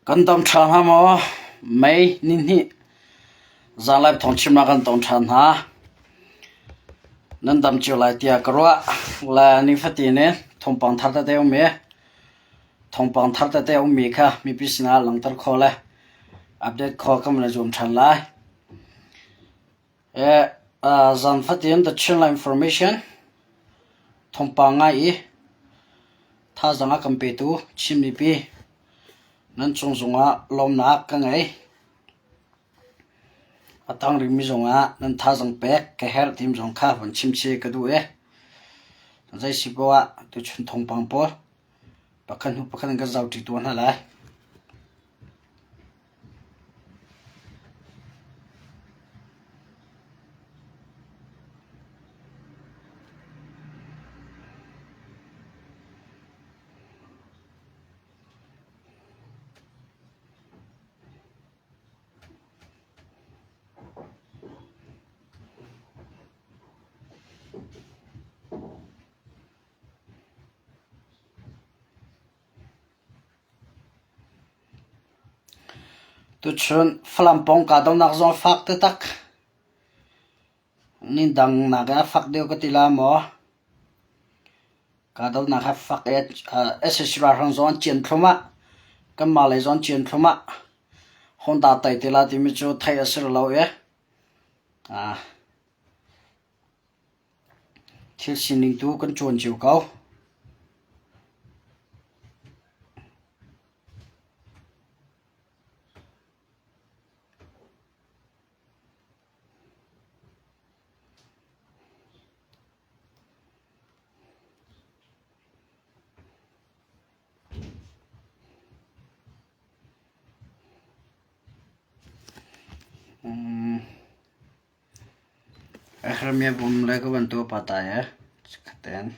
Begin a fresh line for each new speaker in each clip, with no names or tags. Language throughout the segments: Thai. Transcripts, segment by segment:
กันตำชานฮะมอไม่นินนี่จานไลฟ์ทองชิมมากันตำชานฮะนั่นตำจิ๋วไลเตียกรัวและนี่ฟัดตีเนี่ยทองปังทัดเตอร์มีทองปังทัดเตอร์มีค่ะมีพิษณาหลังตะคอเลยอัปเดตข้อก็มันจะจมชันไลจานฟัดตีนตัดชิมไลน์ information ทองปังไงถ้าจังกันไปตัวชิมนี่ปีนั่นจงลมหนักกันไงตั้งริมจงนั่นท่าจังเป็กแค่เฮลทีมจงข้าวันชิมเชกดูนั่นใจสิบว่าตัวชุนทงปังปอปักกันก็จะเอาที่ตัวนั่นแหละตัวชุนฝรั่งปองกาดนักจงฟักเตตักนี่ดังนักฟักเดียวก็ติลามอกาดนักฟักเอสสิราหังจงเจียนพรมะก็มาเลยจงเจียนพรมะฮอนดาไตติลาที่มิจูไทยสิรลาวที่สินิงตัวกันชวนจิวเขาakhirnya bom lagi bantu patah ya sekian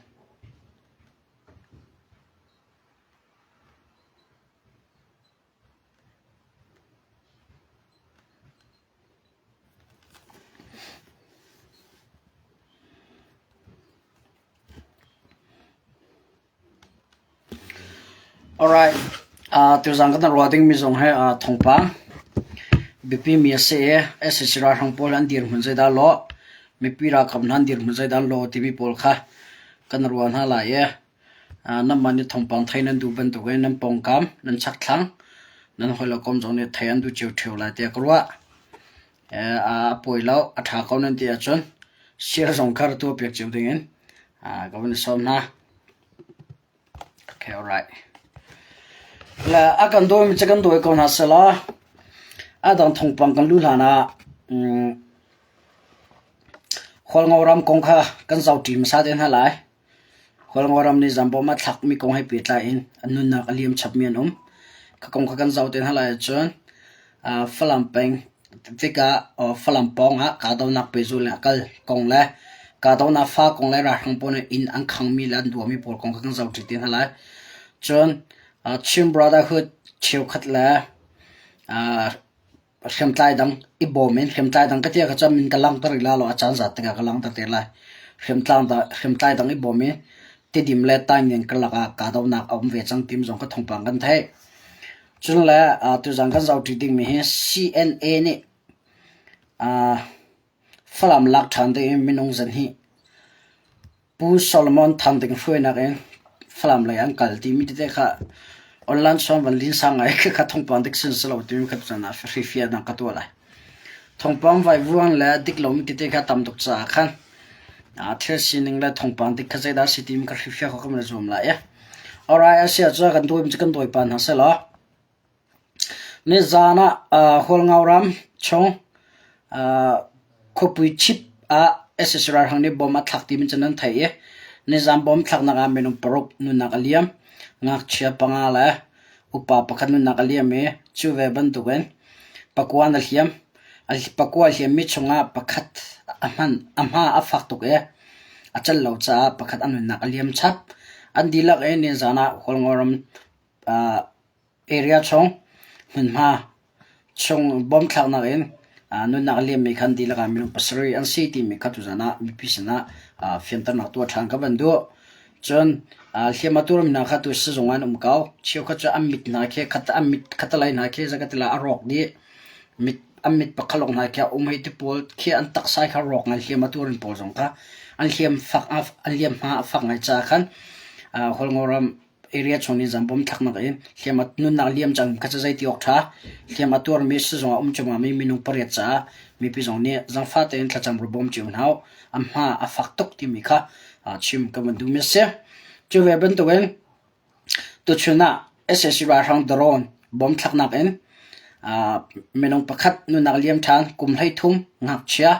alright tiêu rằng cái nào tiếng mi dùng hay thông pa BP mi se SSR hang Poland dir mun da lo mi pira kam nan dir mun da lo TV pol kha kan ruan ha la ye nam mani thongpang thainan du ban to nam pong kam nan chak thlang nan hola kom jong ne thaian du cheu theu la te krwa poilo atha ko nan ti a chon share jong khar to pek cheu dingen gawan som na okay alright la akan do mi chakan do ko na sala adang thongpang kan lu lana khol ngoram kong kha kan zau tim sa den halai khol ngoram ni zambo ma thak mi kong hai pitla in anun na aliam chap mian ka kong kha kan zau den halai chon falampeng tika falampong ha ka do nak pe zul kal kong la ka do na fa kong la ra hang pon in ang khang mi lan du mi por kong kha kan zau ti den halai chon chim brotherhood cheu khat la xem tai dang ibomen xem tai dang katia ka chamin kalang tar la lo achan zat ka kalang tar te la xem tai dang ibomen ti dim le time nen kalaka ka do nak om ve chang tim jong ka thongpang kan thai chun la tu jang kan zau ti ding mi he CNA ni falam lak than de minong zan hi pu Solomon thang ding foi na ken falam lai an kal ti mi te kha online som van lin sang ai ka thongpang dik sin selo tim khat chana free fia na ka to la thongpang vai vuan la dik lom ti te ka tam dok cha khan thel sining la thongpang dik kha da sitim ka free fia ko kam la zum la ya alright asia cha kan doim chikan doi pan ha sela ne zana hol ngauram chong khopui chip SSR hang ne bom athak ti min chanan thai e ne zam bom thak na ga menum porok nu na kaliam ngak chia pangala upa pakhan nu nakaliam me chuwe ban tugen pakwan al hiam pakwa hiam mi chunga pakhat amha afak tuk achal lo cha pakhat anu nakaliam chap andilak ne zana holngoram area chong hunma chong bom thak na en nu nakaliam me khan dilaka mi pasri an city me khatu zana mi pisna fiantar na to thang ka bandu จนเขียมาตัวมันนาคาตัวสจงวันเก่าเชี่ยวเขาจะมิดนาเคขัดมิดขัดอะไรนาเคจะกัดละอรอกดีมิดมิดปักขลงนาเคให้ที่ปอลเขียนตักใส่ขารอกนั่นเขียมาตัวมันปอลสงค่ะอันเขียมฝักอันเขียมหาฝักไงจ้าคันคนงรำเอเรียชนี้จำผมทักนักเองเขียมานุนนักเลี้ยมจังก็จะใจที่ออกท่าเขียมาตัวมีสจงจงมีนุปริยจ้ามีพิจงนี้จังฟ้าเต็นทัดจำรูปผมจิ๋วหนาวหาฝักตกที่มีค่ะชิมกันมันดูมีเสียจูเวบันตัวเองตัวชนะSSC ราทางดรอนบอมทักนักเองเมนงประคัดนุนักเลี้ยมทานกุมให้ทุ่มงักเชีย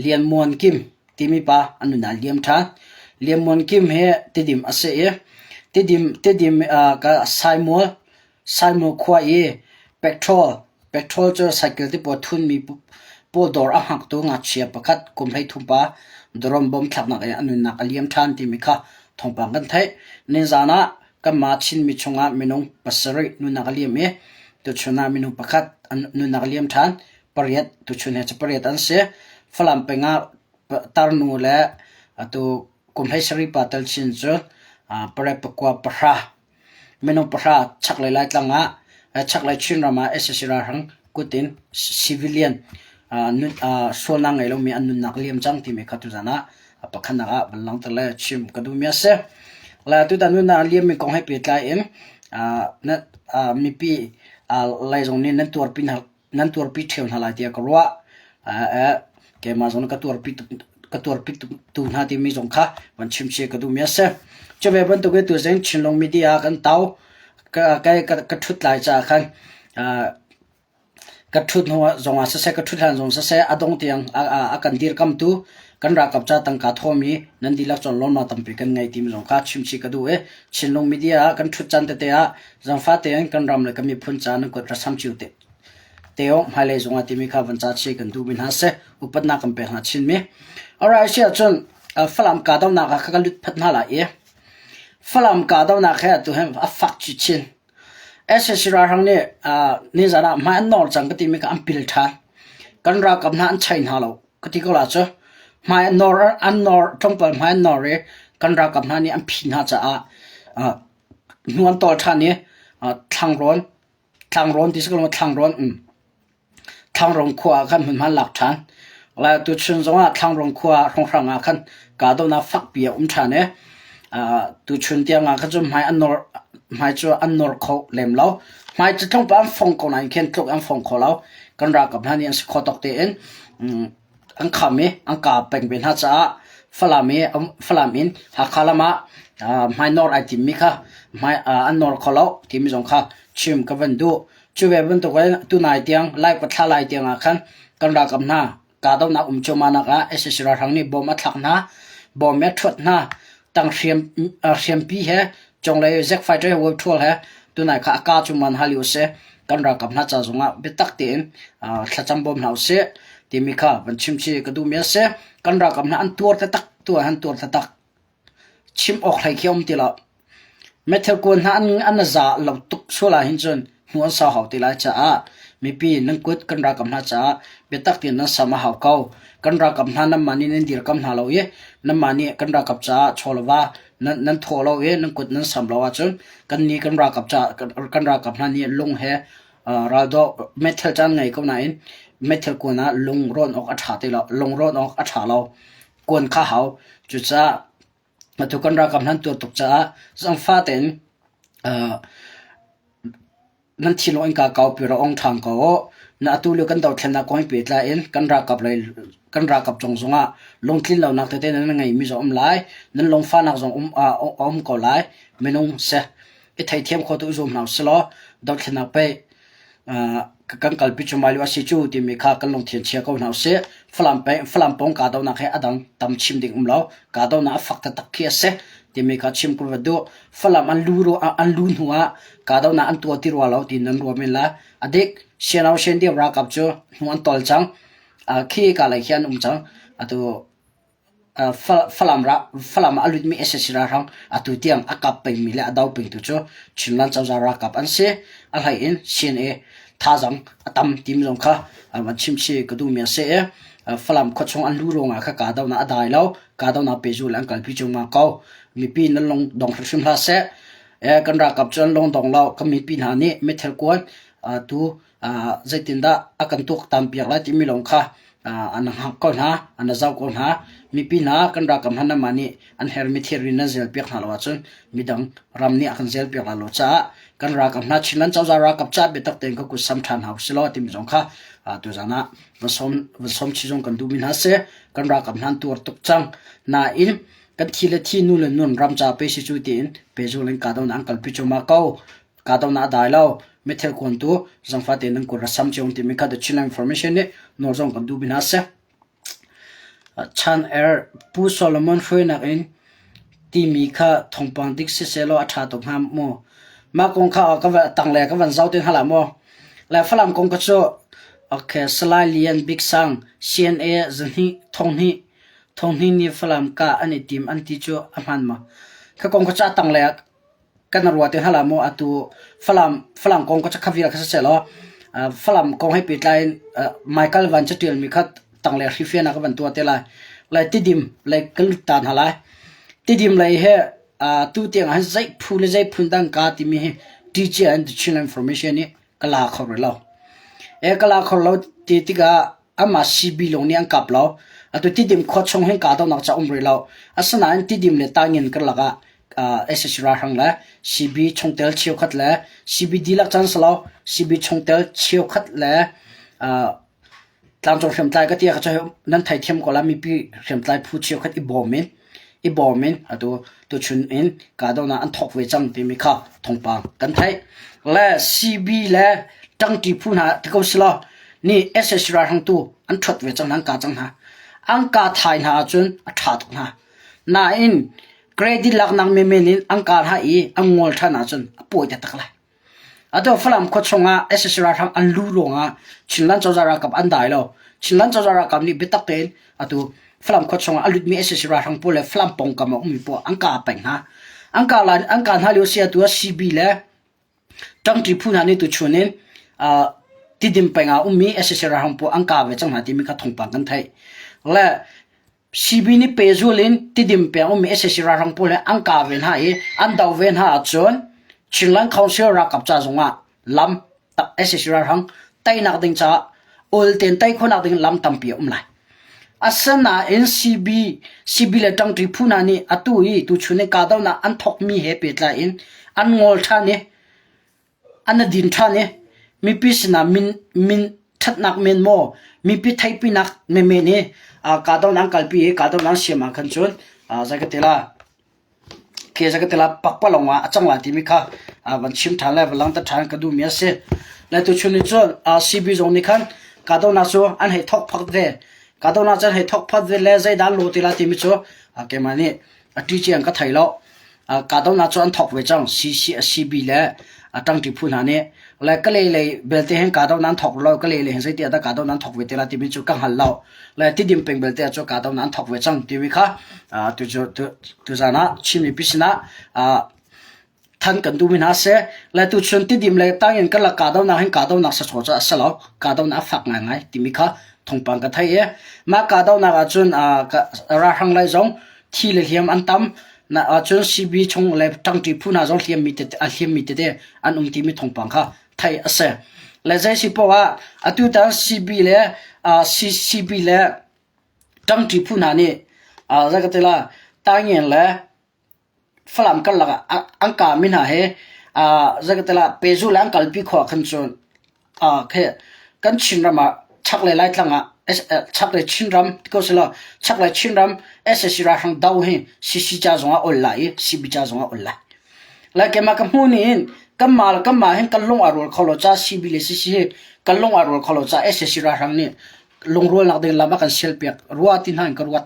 เลี้ยมมวนกิมที่มีปะอันนุนักเลี้ยมทานเลี้ยมมวนกิมเฮติดิมอาเซียติดิมกับไซมัวควายเปกโทรจะไซเคิลที่ปวดทุนมีปวดดอร์หักตัวงักเชียประคัดกุมให้ทุ่มปะดรอนบอมทักนักเองอันนุนักเลี้ยมทานที่มีค่ะทองปังกันไทยในจานะก็มาชินมิชงามินงปัสรินุนักเลียมตัวชนะมินงประคัดนุนักเลียมทานปริยัดตัวชนะจะปริยัดอันเสียฝรั่งเป็นตาร์นูและตัวกุมให้สริปัตตลชินจูปริปกว่าปรามินงปราชักเลยไล่ตั้งชักเลยชินรามาSSCราหังกุตินซิวิเลียนส่วนนั่งไงเรามีอันนุนักเลียมจังที่มีขัดตุจานะปักขันนักบัลลังก์ทะเลชิมกระดูมีเสแล้วตัวนั้นน่ะเลี้ยงมีกองให้เปิดไลน์นั่นมีปีไลน์ตรงนี้นั่นตัวปีเที่ยวนั่นแหละที่กรัวแกมาตรงนั้นก็ตัวปีตัวนั่นที่มีตรงข้าวันชิมเชกระดูมีเสจะไปบรรทุกตัวเองชินลงมีดีอากันเต้าก็ทุดไลน์จากกันก็ทุดหัวจงอาศัยก็ทุดหันจงอาศัยอดงเตียงกันดีร์คำตัวกันรักกับจ้าตั้งกัดหัวมีนั่นดีลักจนล้นมาตั้งปีกันไงทีมจงข้าชิมชิกดูชินลงมีดีอากันทุดจันเตะจังฟ้าเตียงกันรำเลยก็มีพุ่นจานก็รัศมีชิวเตะหมายเลยจงอาทีมีข้าวันจ้าชิกันดูบินหาเสอุปนักกันไปหาชินมีอะไรเชื่อจนฝรั่งกาดาวนักก็ลุดพัดนาละฝรั่งกาดาวนักแค่ตัวเห็นฟักจิชินSSC ราหังเนี่ยนี่จะนะมาอันนอร์จังก็ทีมีก็อันพิลทานกันรักกับนั่นใช่หาเราก็ที่ก็ละจ้ะมาอันนอร์จงเป็นมาอันนอร์กันรักกับนั่นนี่อันพินหาจะนวลต่อท่านนี่ทางร้อนที่สุดก็ทางร้อนขวากันมันมาหลักฐานแล้วตัวเชิงจงว่าทางร้อนขวาของเรากันกาดน่าฟักเบียท่านเนี่ยตัวเชิงเตียงกันจะมาอันนอร์ไม่จะอันนอร์เขาเล่มเราไม่จะต้องไปอันฟงคนไหนเขียนทุกอันฟงเขาเรากันรักกับนั่นนี่อันสกอตเตนอันขมิอันกาเป็นฮัจจะฝรั่งมินฮักขลามาไม่นอร์ไอติมิค่ะไม่อันนอร์เขาเราที่มีสองค่ะชิมกับวันดูช่วยวันตัวกันตัวนายเตียงไล่ปัทลายเตียงกันรักกับน้ากาดาวนักจมานักSSCราทางนี้บอมอัดหลักน้าบอมเม็ดทุดน้าตั้งเสียมปีจงเลยแจ็คไฟเตอร์เวิร์ดทัวร์ตัวไหนข้าก้าจุมันฮัลโหลเสกันรักกับน่าจะส่งเบ็ดตักเตียนขัดจำบอมเหาเสที่มีข้าวันชิมชีก็ดูมีเสกันรักกับน่าอันตัวตักตัวหันตัวตักชิมออกให้เขียวมตีละเมทัลกวนน่าอันจ่าเราตุกชัวร์ละหินจนหัวสาวเขาตีละจ้ามีปีนังกุดกันรักกับน่าจ้าเบ็ดตักเตียนนั้นสามารถเขาเก่ากันรักกับน่าน้ำมันนี่นั่นดีรักกับน่าเราน้ำมันนี่กันรักกับจ้าชอลว่านั่นทั่วเรานั่นกุดนั่นสามเราจนกันนี่กันรักกับจ้ากันรักกับนั่นนี่ลงเราดูเมทัลจันไงก็ไหนเมทัลกวนน่ะลงร้อนออกอัฐาตีละลงร้อนออกอัฐาเรากวนข้าเขาจุดจ้ามาทุกกันรักกับนั่นตัวตกจ้าสังฟ้าเต็นนั่นที่เราเองก็เก่าปีเราองทางเขาน่าตัวเลือกกันดาวเทนนักคนเปิดละกันรักกับเลยกันรักกับจงงลงทิ้งเรานักเตะนั่นไงมีจงไล่นั่นลงฟ้านักจงก็ไล่ไม่นุ่งเสไอ้ไทยเทียมเขาตัวจงหนาวสลอดาวเทนนักไปกันกัลปิจมาลีว่าสิจูที่มีข้ากันลงเทียนเชียเขาหนาวเสฝรั่งปงกาดาวนักให้อดังตำชิมดิ่งเรากาดาวนักฟักตะเคียเสที่มีข้าชิมกระดูฝรั่งอันลูนหัวกาดาวนักอันตัวที่รัวเราที่นั่นรัวเมล่าอดีตเชียนเอาเชียนเดียวรักกับจูหัวตอลจังขี้กาเลยเขียนจังตัวฝรั่งมาลุดมีSSCราทางตัวเตียงกับเป็นมีและดาวเป็นตัวจูชิมลันเจ้าจะรักกับอันเสียอะไรเชียนท่าจังตั้มทีมจงค่ะมันชิมชีก็ดูมีเสียฝรั่งขดชงอันรู้รงข้ากาดาวน่าได้แล้วกาดาวน่าเปจูหลังกันพิจงมาเก่า mi pi nan long dong hrim hla se kan ra kap chon long dong lau ka mi pi na ni methel kon tu zaitinda akan tuk tam piak la ti mi long kha an hang kon ha an zau kon ha mi pi na kan ra kam hana mani an her mi theri na zel piak na lo chon mi dang ram ni akan zel piak la lo cha kan ra kam na chinan chau za ra kap cha be tak ten ko ku sam than ha silo ti mi jong kha tu zana vasom chi jong kan du min ha se kan ra kam nan tur tuk chang na in kan thile thi nu le nun ram cha pe si chu tin pe zo len ka don angkal pi chuma kau ka don na dai lo methel kon tu jang fa ten ko rasam chong ti mi ka de china information ne no jong kan du bin ha se chan pu solomon foi na in ti mi kha thongpang dik se selo atha to ham mo ma kong kha ka tang le ka van zau ten hala mo la falam kong ka cho okay slalian big sang cna zani thongni ni falam ka ani tim anti cho aman ma ka kong ka cha tang le kan ro te hala mo atu falam kong ka cha khavira ka se lo falam kong hai pit line michael van chatil mi khat tang le rifena ka van tu te la tidim like kal tan hala tidim lai he tu tiang han zai phule zai phundang ka ti mi he dj and channel information ni kala khor lo kala khor lo ti tiga ama cb lo ni ang kap lo atu tidim kho chong he ka do nak cha umri lo asana an tidim le tangin kar laga ss ra hang la cb chongtel chiu khat la cb dilak chan salo cb chongtel chiu khat la tlang chong hem tlai ka tia ka cha nan thai them ko la mi pi hem tlai phu chiu khat i bomen atu tu chun in ka do na an thok we chang ti mi kha thongpang kan thai la cb la tang ti phu na ti ko slo ni ss ra hang tu an thot we chang nang ka chang ha ang ka thai na chun a tha tok na na in credit lak nang me menin ang ka ha i angol tha na chun apoi ta takla ado falam ko chonga ss ra hang an lu ronga chinlan chaw ra kap an dai lo chinlan chaw ra kap ni betak ten atu falam ko chonga alut mi ss ra hang pole falam pong ka ma umi po ang ka peng ha ang ka ha lu sia tu cb le tang ti phu na ni tu chunin tidim penga umi ss ra hang po ang ka ve chang ha ti mi ka thongpang kan thai la cb ni pezulin tidim pe umi ss ra hang po le ang ka ven ha e an daw ven ha chon chinlan council ra kap cha zonga lam ta ss ra hang tai nak ding cha ol ten tai khonak ding lam tampi lai asana ncb le tang tri phuna ni atui tu chune ka daw na an thok mi he petla in an ngol tha ne an din tha ne mi pisna min that nak men mo mi pi thai pi nak me ne ka daw nang kalpi ka daw nang siama khan chun zagatela pakpalonga achangla ti mi kha ban chim thala balang ta than ka du mi ase la tu chuni chon cb zong ni khan ka daw na so an he thok phak de ka daw na chan he thok phat de le zai dan lo ti la ti mi cho ke mani ati chiang ka thailo ka daw na chon thok we chang cb le atang ti phun ha ne la ka le belte hen ka daw nan thok lo ka le hen sai ti ada ka daw nan thok we te la ti mi chu ka hal lo la ti dim peng belte cho ka daw nan thok we chang ti mi kha tu zana chimi pisna than kan du min ha se la tu chun ti dim le tang en ka la ka daw na hen ka daw na sa cho cha sa lo ka daw na fak ngai ti mi kha thongpang ka thai e ma ka daw na ga chun ra hang lai zong thi le hiam an tam na chun cb chong le tang ti phuna zong hiam mi te an ti mi thongpang kha thai ase le zai si po wa atu ta cb le cb le tang ti phuna ni zagatela tangyen le falam kal laga angka min ha he zagatela pezu lang kalpi kho khan chon khe kan chinrama chakle lai tlanga chakle chinram ko sela chakle chinram ss ra hang daw he cc cha zonga online cb cha zonga online la ke ma kam hunin kamal kama hen kalong arol kholo cha cb le cc he kalong arol kholo cha ss ra hang ni longrol nak de lama kan selpiak ruatin han karwat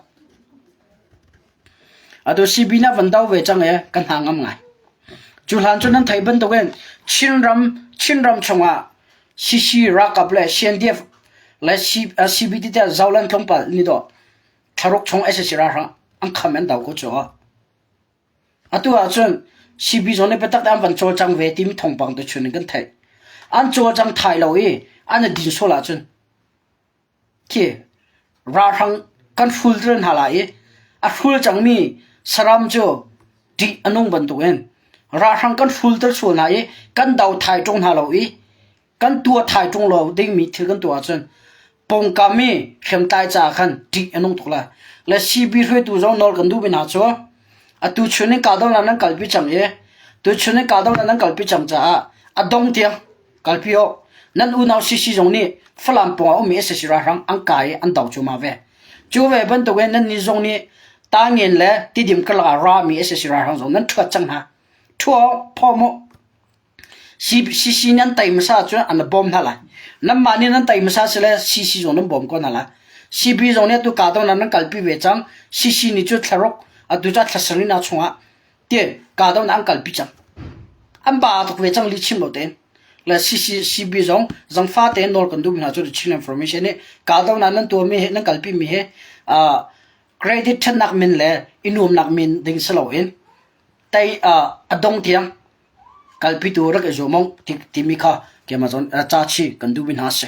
ado cb na vandaw we chang e kan hangam ngai chulhan chunan thaiban to gen chinram chonga cc ra kaple cndf la cbd ta zawlan thongpal ni do tharok chong ss ra hang ang khamen daw ko cho atu a chun cb zone petak dam van chol chang ve tim thongpang to chun gan thai an chol chang thai lo e an din so la chun ke ra hang kan full dren hala e a full chang mi saram jo di anung ban tu en ra hang kan filter so na e kan dau thai tong na lo i kan tua thai tong lo ding mi thil kan tua chen pong kami khem tai cha khan di anung thula la cb hroi tu zo nol kan du bina cho a tu chune ka do na nang kalpi chang e tu chune ka do na nang kalpi chang cha a dong tiang kalpio nan u naw si jong ni flam po o mi se ra rang ang kai an dau chu ma ve chu ve ban to gen nan ni jong ni ta ngin le ti dim ka la ra mi se ra rang jong nan thwa chang ha thua pho mo si nan tai ma sa chu an bom na la nam ma ni nan tai ma sa se le si jong nan bom ko na la cb jong ne tu ka do na nang kalpi ve chang si ni chu tharok a tu cha thasani na chunga te ka do na ang kalpi chang an ba to ve chang li chim lo ten la cb zong fa te nol kan du na chu chin information ne ka do na nan to mi he nan kalpi mi he credit than nak min le inum nak min ding salo in tai adong tiang kalpi tu ra ke zomong ti mi kha ke ma zon cha chi kan du bin ha se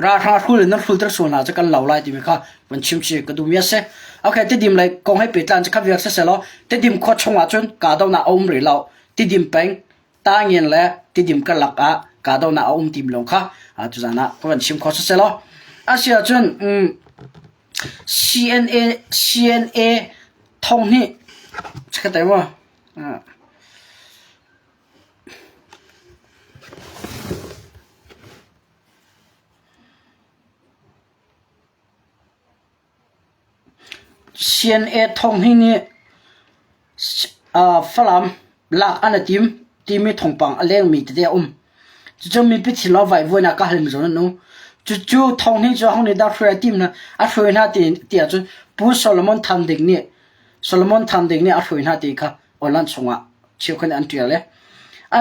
ra ra khul na khul ter so na cha kan law lai ti mi kha pan chim chi ka du mi se okay te dim lai kong he pe tlan cha kha việc se lo te dim kho chonga chun ka do na om ri law ti dim peng ta ngien le ti dim ka lak a ka do na om tim long kha a tu zana ko pan chim kho se lo a sia chun cna thong ni cha ta mo cna thong hi ni falam lak ana timi thongpang aleng mi te chu mi pi thilo vai voina ka halm zon no chu thong ni chu hong ni da khra tim na a khoi na ti a chu pu solomon thanding ni a khoi na ti kha olan chunga chiu khan an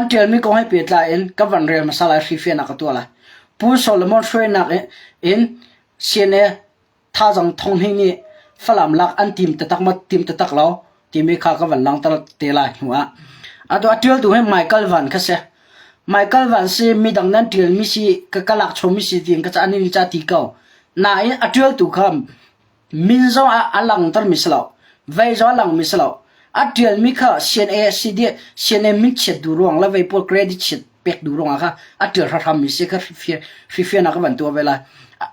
tial mi ko hai pe tla en ka van re masala ri fe na ka to la pu solomon khoi na in cna tha jang thong ni falam lak an tim ta tak lo timi kha ka van lang tar te la huwa ado atial tu he michael van si mi dang nan tial mi si ka kalak chomi si ting ka cha ani cha ti ko na in atial tu kham min zo a lang tar mislo vai zo lang mislo atial mi kha cna min chet du rong la vai por credit chet pek du rong kha atial ra mi si ka fi na ka van tu vela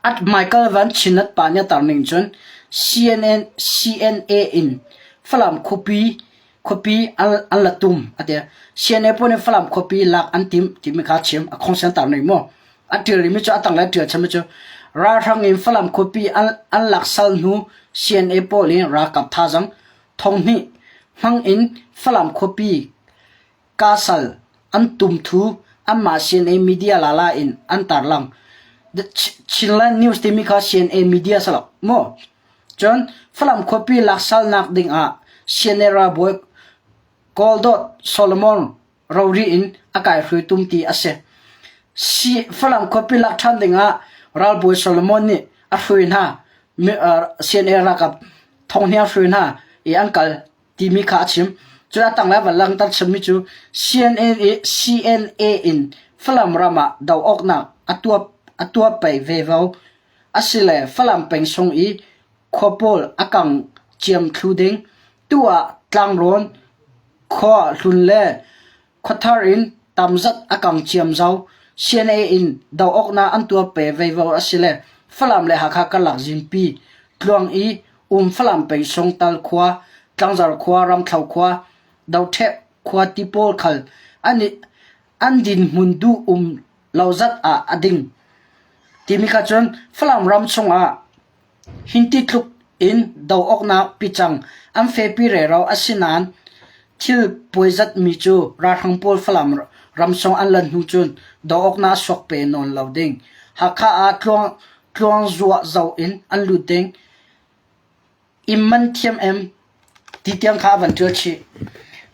at michael van chinat pa nya tar ning chon cna in falam copy an latum ate cna pone falam copy lak an tim kha chem a khongsan tar nei mo atir mi cha atang la tir cham chu ra thang in falam copy an lak sal nu cna pole ra kap tha jang thong ni hang in falam copy ka sal an tum thu amma cna media lala in an tar lang the chinlan news timi kha cna media sala mo John falam copy laksal nak ding a cna boy Goldot Solomon Rory in akai hrui tumti ase si falam copy lak than ding a ral boy Solomon ni a hruin ha cna rakap thong hnia hruin ha e ankal timi kha chim chura tangla walang tar chami chu cna in falam rama daw ok na atua pai vevo asile falam peng song i khopol akang chiam thuding tua tlangron kho hlunle khotharin tamzat akang chiam zau cna in daw okna antua pe vevo asile falam le hakha kalak jinpi tluang i falam pe song tal khwa tlangzar khwa ram thau khwa daw the khwa tipol khal ani andin mundu lauzat a ading timi kha chon falam ram chonga hinti thuk in daw okna pichang am fe pi re raw asinan thil poizat mi chu ra thangpol falam ramsong an lan hu chun daw okna sok pe non loading hakha a tlong zuwa zau in an luding imman thiam em ti tiang kha van tir chi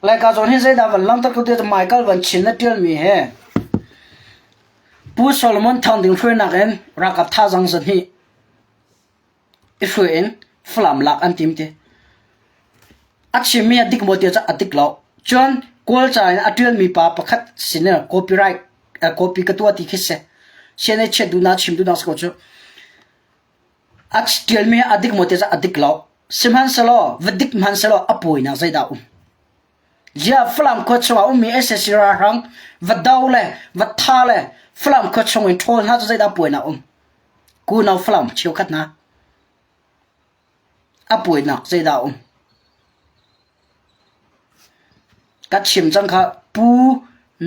lai ka zon he zai da van lam tak tu de michael van chin na tel mi he pu solomon thang ding phoi na gen ra kap tha jang zan hi ifuen flam lak an tim te achimi adik motia cha adik law chon kol chain atil mi pa pakhat sine copyright copy ka tu ati khise sene che du na chim du na sko chu ach tel mi adik motia cha adik law simhan salo vadik man salo apoi na zaida ya flam ko chwa mi ssra rang vadaule vathale flam ko chong thol na zaida poi na ku na flam chiu khat na apoi na zaida kat chim jang kha pu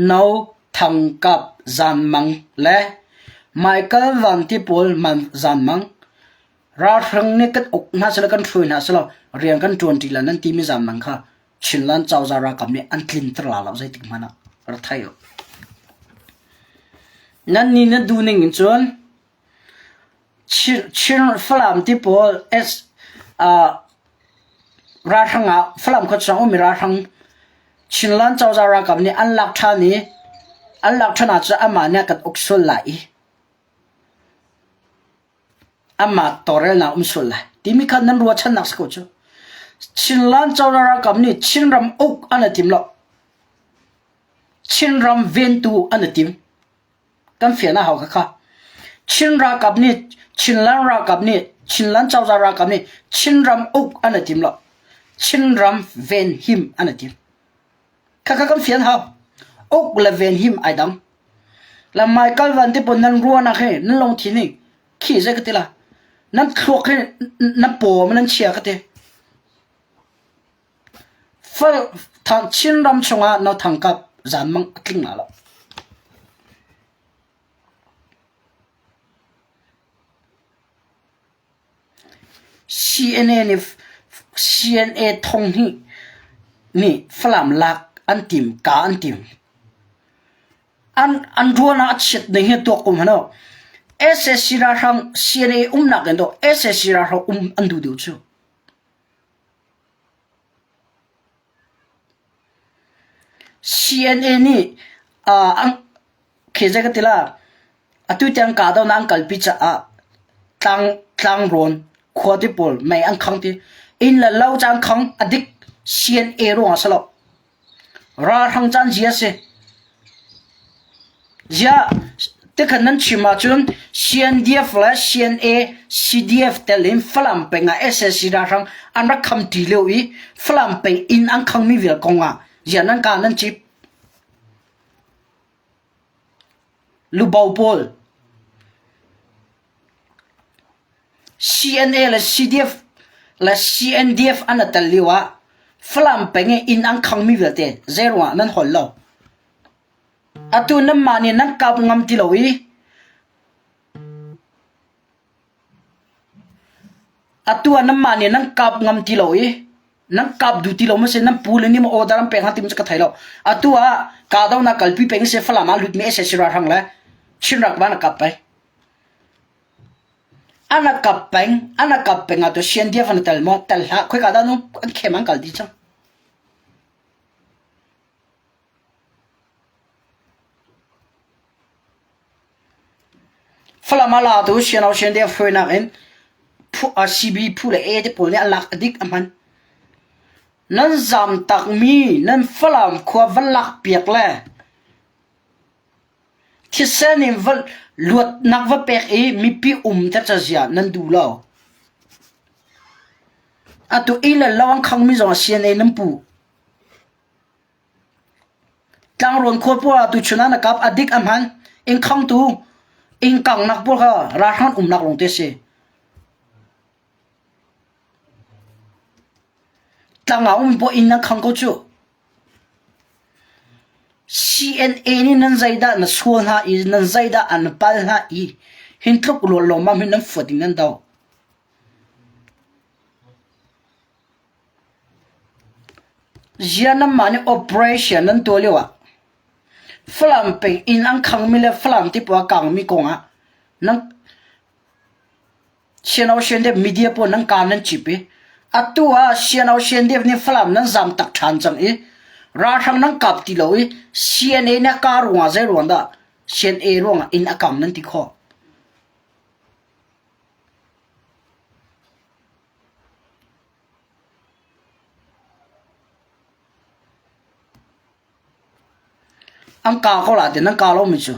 nau thang kap zan mang le Michael Van Tipol man zan mang ra rang ne kat ok na sala kan thui na sala riang kan 20 lan nan ti mi zan mang kha chinlan chaw za ra kam ne an clean tra la zai tik mana ra thayo nan ni na du ning chon chin flam Tipol s ra thanga flam kho chang mi ra thang chinlan chaw za ra kam ne an lak tha ni an lak thana cha ama ne kat ok sol lai amma torel na sul lai timi khan nan ruwa chan nak sko chu chinlan chawra kam ni chinram ok anatim lo chinram ventu anatim kam fiana haw kha chinra kap ni chinlan ra kap ni chinlan chawra ra kap ni chinram ok anatim lo chinram ven him anatim kha kam fian haw ok la ven him aidam la Michael Van Tipol nan ruwa na khe nan long thi ni khi ze katila nan khok khe nan po man chia ka te fa thang chin ram chunga no thang kap zan mang tling na lo CNA thong ni flam lak an tim ka an tim an ruana chit ne he to kum hano SSC ra rang CNA na kan do SSC ra an du chu CNA ni ang kheze ka tila atu tang ka do nang kalpi cha tang ron khodi pol mai ang khang ti in la lau chang khang adik CNA ro asalo ra rang chan ji ase ja te khanan chima chun CNDF la CNA CDF telim flam penga SSC ra rang an ra kham ti lewi flam pe in ang khang mi vil konga janan ka nan chip lubau pol CNA la CDF la CNDF anataliwa flam penge in ang khang mi vil te zero nan hol lo atu nam mani nan kap ngam ti lowi atu nam mani nan kap ngam ti lowi nan kap du ti lo ma se nan pul ni mo order am pe ha tim ka thailo atu a ka daw na kalpi peng se fala ma lut me se sira thang la chinrak ba na kap pai ana kap peng atu sien dia fan tel mo tel ha khoi ka da no an khemang kal di chang Flamala tu sianau sian dia foi na en pu CB pu le e de pol ne alak adik aman nan zam tak mi nan flam khwa valak piak le thisenin val luat nak va pek e mi pi ta chazia nan du lo atu ila lawang khang mi zo sian e nam pu tang ron khwa po atu chuna na kap adik aman in khang tu in kang nak pol kha ra than nak long te se tanga po in nak khang ko chu CNA ni nan zaida na suon ha is nan zaida an pal ha I hin tluk lo ma min nan foding nan daw jianam mani operation nan to lewa flam pe in ang khang mi le flam ti po kang mi konga nang sianau sian de media po nang kan nan chipi atua sianau sian de ni flam nan zam tak than chang e ra thang nang kap ti lo e CNA na ka ruwa zai ruanda CNA ruwa in akam nan ti kho ang ka ko la de nang ka lo mi chu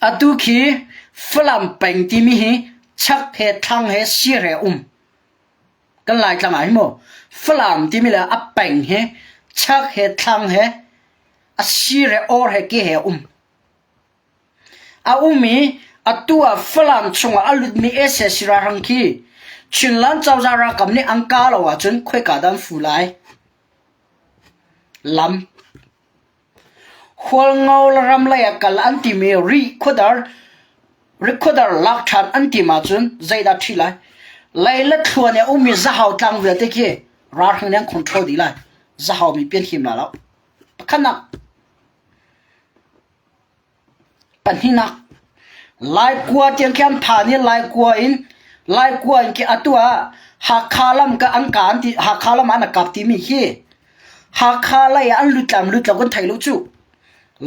atu khi flam peng ti mi hi ชักเหตุทางเหตุเสียเหกันหลายทางไหนโมฝรั่งที่มีแล้วอับแปงเหชักเหตุทางเหอเสียเหเหกี่เหมีอตัวฝรั่งชงอลุดมีเสสิรารังคีชินลันเจ้าจารากับนี่อังกาลวะจนค่อยกาดันฟูไลลำหัวเงาลรำเลยกัลอันติมีรีคดาร์ลักฐานอันติมาจนใจดัดที่ไลเลยเล็ดทัวเนี่ยมีจะหาวตังเวทีกี้ราทังเนี่ยคอนโทรลดีไลจะหาวมีเปลี่ยนหิมแล้วขนาดปัญหาหนักลายกลัวเตียงแคมผ่านนี่ลายกลัวอินกี่ตัวหักขาลำกับอังการที่หักขาลำอันกับที่มีขี้หักขาลายอันลุดลำกันไทยลุจู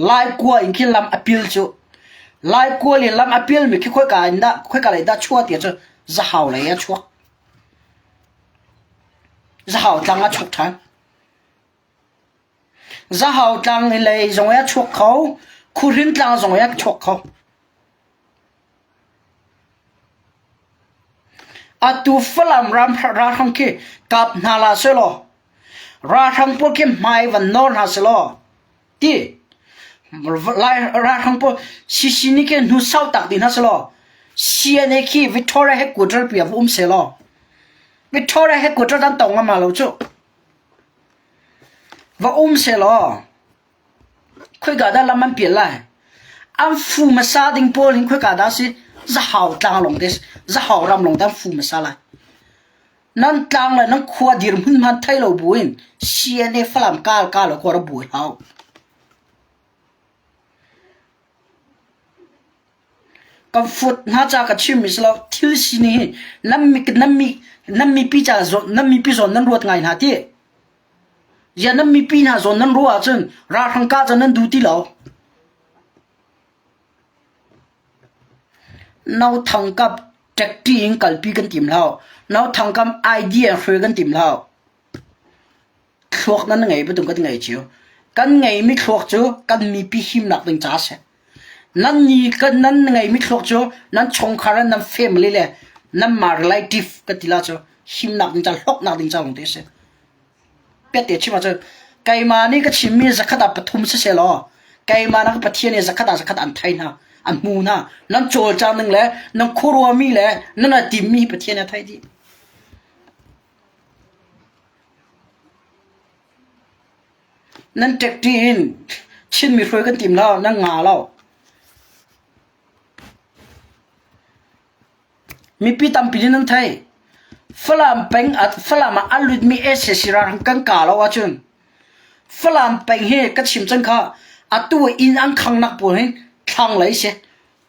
ลายกลัวอินกี่ลำอพิลจูลายกลัวเลยลำอพิลมีขี้ค่อยกันเลยได้ชัวเดียวจะหาวเลยอะชัวจะหาวจังอะชุกทันจะหาวจังเลยจงอะชุกเขาคุณรินจังจงอะชุกเขาอตูฝรั่งราทังคีกับนาลาเซโลราทังพวกที่ไม่วันนอนฮาเซโลที่ราทังพวกสินี่แค่นุสาวตักดินฮาเซโลเสียเนี่ยคีวิทอร์เฮกูดร์เปียบเซโลวิทอร์เฮกูดร์ดันตงมาแล้วจู่ว่าเซโลคุยกันได้แล้วมันเปลี่ยนเลยอันฟูมาซาดิงโพลิงคุยกันได้สิจะหาวตังลงเดสจะหาวรำลงดันฟูมาซาลายนั่นตังเลยนั่นขวดดิรมุนมันไทยเราบุญเสียเนี่ยฝรั่งกาลเราขวดบุญเอากับฟุตน่าจะกับชิมิสเราทิลสินี่นั่นมีปีจ่าจนนั่นมีปีจนนั่นรวดไงนะที่ยันนั่นมีปีน่าจนนั่นรัวจนราทังกาจนนั่นดูที่เราเราทำกับแจ็คที่ยิงกัลปีกันติมเราเราทำกับไอเดียเฟรกันติมเราคลอกนั้นไงไม่ต้องกันไงเชียวกันไงไม่คลอกเจ้ากันมีปีหิมหนักตึงจ้าเสนั่นนี่กันนั่นไงไม่คลอกเจ้านั่นชงคารันนั่นเฟมิลี่เลยนั่นมาร์ไลทิฟกันทีละเจ้าหิมหนักตึงจ้าล็อกหนักตึงจ้าลงเตะเสเปียเตะชิมาเจ้าไก่มานี่ก็ชิมีสักขนาดปฐุมเสียหรอไก่มานั่นก็ปะเทียนสักขนาดอันไทยนะอันมูนะนั่นโจจานึงแหละนั่นครัวมีแหละนั่นน่ะติมมีประเทศไทยดีนั่นเจ็กจีนชินมีเฟอร์กันติมแล้วนั่งงาแล้วมีปีตัมปีนั่นไทยฝรั่งเป็นฝรั่งมาอัลลุดมีเอเสสิรารังกันกาแล้วว่าจุนฝรั่งเป็นเฮกัดชิมจังค่ะอัตัวอินอังคังนักปุ่นทางไหลเสีย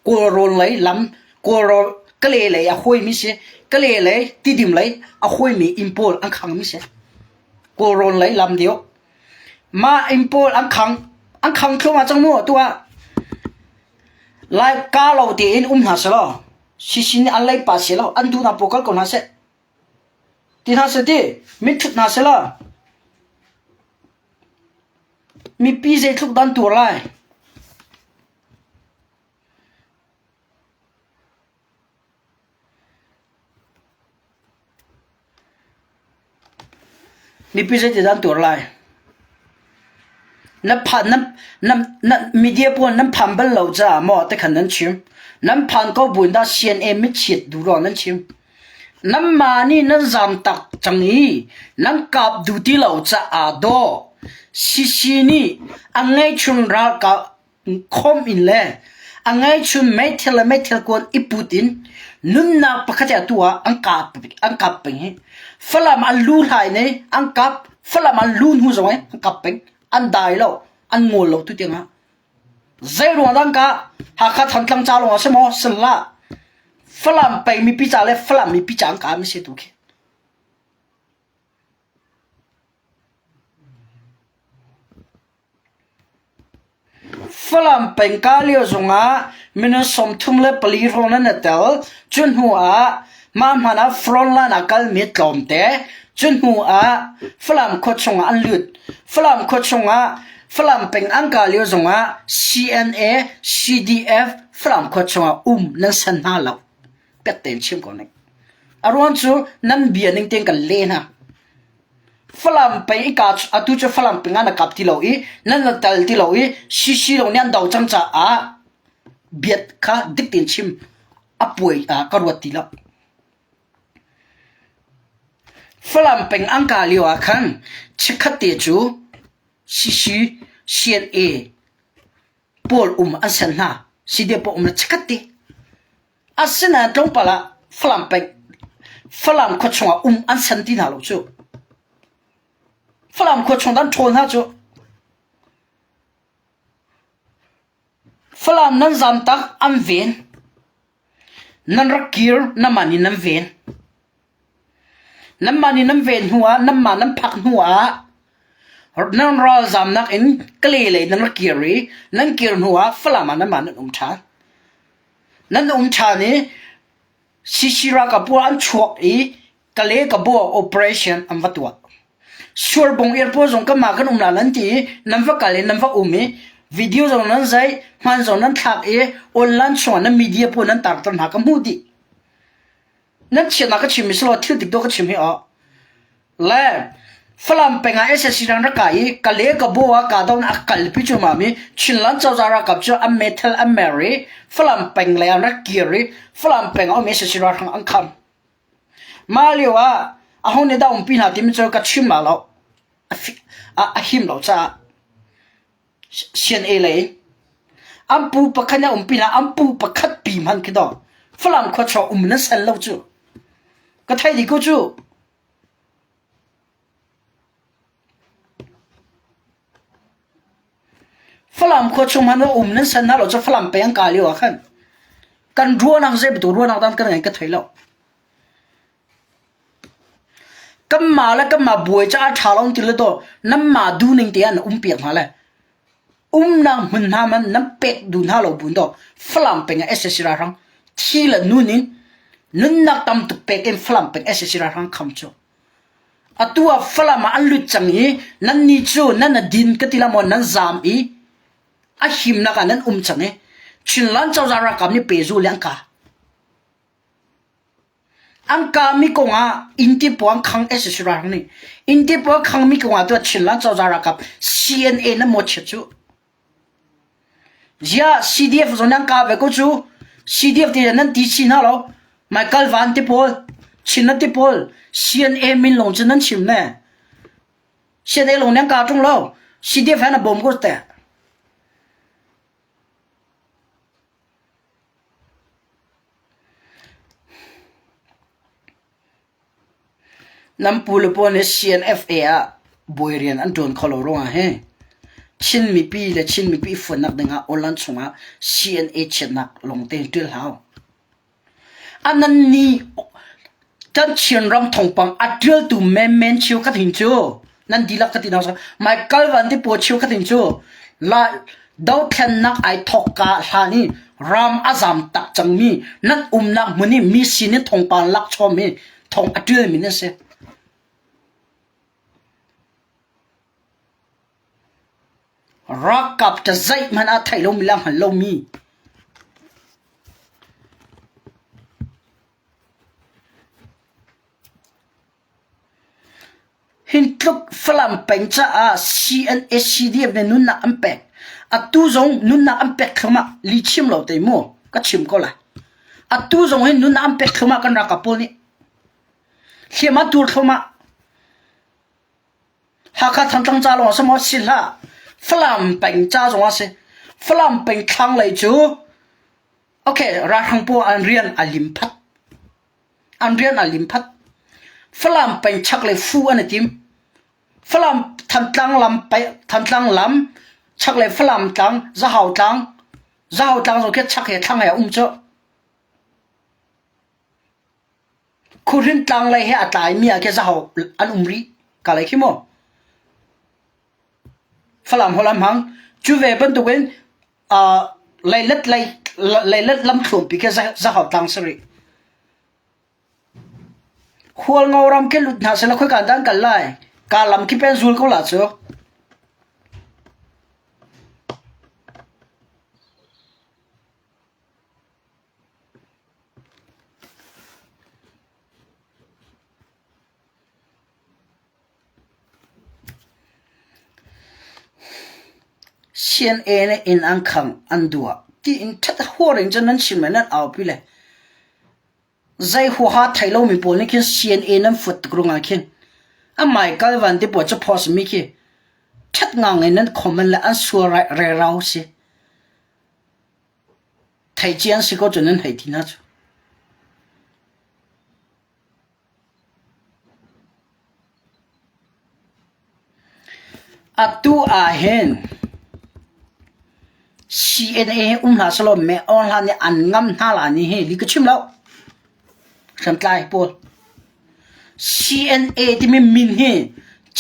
กูโรนไหลลำกูโรกะเลไหลอะคุยมิเสียกะเลไหลติดิมไหลอะคุยมีอิมโพลอังคังมิเสียกูโรนไหลลำเดียวมาอิมโพลอังคังเข้ามาจังมั่วตัวไล่กาเราตีอินหาเสลอชินอะไรปัสเสลออันดูน่าปกติก่อนนะเสตีน่าเสตีมิถุน่าเสลอมีปีเจทุกดันตัวไรมีพิเศษด้านตัวไรนับผ่านนับมีเดียปวนนับผ่านเป็นเหล่าจ้าหมอแต่ขันนั้นชิมนับผ่านก็บุญได้เซียนไม่เฉียดดูรอนั้นชิมนับมานี่นับจำตักจังนี้นับกับดูที่เหล่าจ้าอาโดสินี่อังไงชุนรักกับคอมอินเล่อังไงชุนไม่เทลกวนอิปุตินนุ่นนักปะขจัดตัวอังกับเป็นฝรั่งมันลู่ไหนอังกับฝรั่งมันลู่หูจังไงอังกับเป็นอันได้แล้วอันงูแล้วทุกอย่างฮะใจรวมดังกะหากทันทังจ้าลงอ่ะใช่ไหมสละฝรั่งไปมีปีจ่าเลยฝรั่งมีปีจ่าอังกับไม่ใช่ตัวแค่ฝรั่งเป็นกาเลียวจงอ่ะมันสมทุ่มเลยปลีร้อนนั่นเต๋อจนหัวมาหน้าฟรอนล้านอากาศมีลมเตะจนหัวฝรั่งโคชงอันลุดฝรั่งโคชงฝรั่งเป็นอังกาเลียวจงCNA CDF ฝรั่งโคชงนั่นสันหาเราเป เป็ดเต็นชิมก่อนนี่อารวนจูนั้นเบียนิงเต็งกันเลนะฝรั่งไปอีกาอตุจะฝรั่งเป็นงานกับที่เราอีนั่นตัลที่เราอีชิเราเนี่ยดาวจังจ้าเบียดค่ะดิกเต็นชิมอป่วยกรวดที่เราฝรั่งเป็นอังกาลิวคันชิคเตจูชิเชียนเอปอลอันเซนนาสิเดปอชิคเตอันเซนนาตรงปะละฝรั่งเป็นฝรั่งคนชงอันเซนตินาลูจูฝรั่งคนชงดันโทนฮะจูฝรั่งนั้นจำตักอันเวนนั้นรักเกียร์นั้นมันนี่นั้นเวนน้ำมันนี่น้ำเวนหัวน้ำมันน้ำผักหัวนั่นรอจำนักอินกลีเลยนั่นรักเกียร์นั่นเกียร์หัวฝรั่งมันน้ำมันนั่นชานั่นชานี่ชิรากับบัวอันชัวอีกลีกับบัว operation อันวัดตัวชัวร์บงเอร์พอร์ตก็มากันลาลันทีนั่นวักกลีนั่นวักมีวิดีโอตรงนั้นใช่มันตรงนั้นทักออนไลน์ชวนนั่นมีเดียพวกนั้นตัดต้นหักมูดีนั่นเชื่อนักชิมสโลที่ติดตัวก็ชิมให้อ๋อแล้วฝรั่งเป็นไงเอสซีรันรักไก่กะเล็กกับบัวกาดอนอักกลพิจูมามีชินลันเจ้าจารักกับเจ้าอเมทัลอเมริฝรั่งเป็นเลยรักเกียร์ฝรั่งเป็นเอาเมสซีรันทางอังคัมมาเรียกว่าอาหุ่นเนี่ยดาวปีนาที่มันจะกัดชิมมาแล้วหิมเราจะเชียนเอเลยอัมปูปะขันเนี่ยปีนาอัมปูปะขัดปีมันคิดว่าฝรั่งเขาชอบนั่นเซนเราจูก็ไทยดีกูจูฝรั่งเขาชอบมันว่านั่นเซนนะเราจะฝรั่งไปยังกาลิวะกันกันรัวนักเจ็บตัวรัวนักดันกันไงก็ไทยเราก็มาแล้วก็มาบวยจะอาชาลองติลตัวน้ำมาดูนึงเตียนเปียกมาเลยนางมันน้ำมันน้ำเป็ดดูน่าเราบุญตัวฝรั่งเป็นไงเอสเซรารังที่ละนู่นนี่นั่นนักตำตุกเป็ดเอ็มฝรั่งเป็นเอสเซรารังคำจูอะตัวฝรั่งมาอันลุดจังนี้นั่นนี่จูนั่นน่ะดินก็ที่ละมันนั่นจามอีอะหิมนักนั่นจังนี้ชินลันเจ้าจารักกับนี่เปจูเลี้ยงกาอังกามีกงอ่ะอินที่ปวงคังเอสเซรารังนี่อินที่ปวงคังมีกงอ่ะตัวชินลันเจ้าจารักกับ CNA นั่นหมดเชื่อจู呀 CDF 中央搞外国主 CDF 的人能提起那咯买高万的波请了的波 CNA 民龙只能请呢现在龙量搞中了 CDF 还能bomb过的能不了波呢 CNFA 啊不会人安顿考虑了嘿ชินมีปีและชินมีปีฝนนักดึงอ่ะอลันชงอ่ะ CNA เชนักลงเต็งตัวเขาอันนั้นนี่จันเชียนรำทองปังอัดเดือดตัวแม่ชิวกัดหินจูนั่นดีลักกัดหินเอาซะไม่กัลวันที่ปวดชิวกัดหินจูละดาวแทนนักไอทอกกาหานี่รำอาจามตักจังมีนั่นนักมันนี่มีสินทองปังลักชอมีทองอัดเดือดมีนั่นเสียรักกับจะใจมันอาไทยเรามีลังหันเรามีหินทุกฝรั่งเป็นจ้า CNA CDF เนี่ยนุ่นนักอันเป็ดอัดตู้จงนุ่นนักอันเป็ดเข้ามาลิชิมเราแต่มั่วก็ชิมก็เลยอัดตู้จงเห็นนุ่นนักอันเป็ดเข้ามากันรักกับพวกนี้เขียมาตูดเข้ามาหากทำตั้งใจลงสมอสิละฝรั่งเป็นจ้าจงว่าสิฝรั่งเป็นครั้งเลยจูโอเครักทั้งพวกอันเรียนอลิมพัดฝรั่งเป็นชักเลยฟูอันนี้ทีมฝรั่งทำตั้งลำไปทำตั้งลำชักเลยฝรั่งตั้งจะหาตั้งเราแค่ชักเหตุตั้งเหตุเจ้าคุณรินตั้งเลยเหตุตายมีอะไรจะหาอันรีกันเลยขี้โมฝรั่งหัวลำหังจูเวบันตัวเป็นเลยเล็ดลำขลุ่มปีกจะหาตังสิหัวเงารำแค่หลุดหาเสร็จแล้วค่อยการดังกันไล่การลำคิดเป็นซูลก็หลับเสีย CNA เนี่ย in อังคังอันดัวที่ in ทัดหัวเรื่องจะนั้นชิมนั้นเอาไปเลยใจหัวหาไทยเรามีปนนี่คือ CNA นั้นฟุตกรุงอาคินอ่ะไม่ก็วันที่ปวดจะพอสมิคีทัดงานนั้นคอมเมนต์และอันสัวเรเราสิไทยเจียนสิก็จนนั้นไทยที่นั่นอัตุอาเห็น CNA หาสลมแม่ออนไลน์เนี่ยอันงำหน้าหลานนี่เฮลิกชิมแล้วฉันกลายปวด CNA ที่ไม่มินเฮ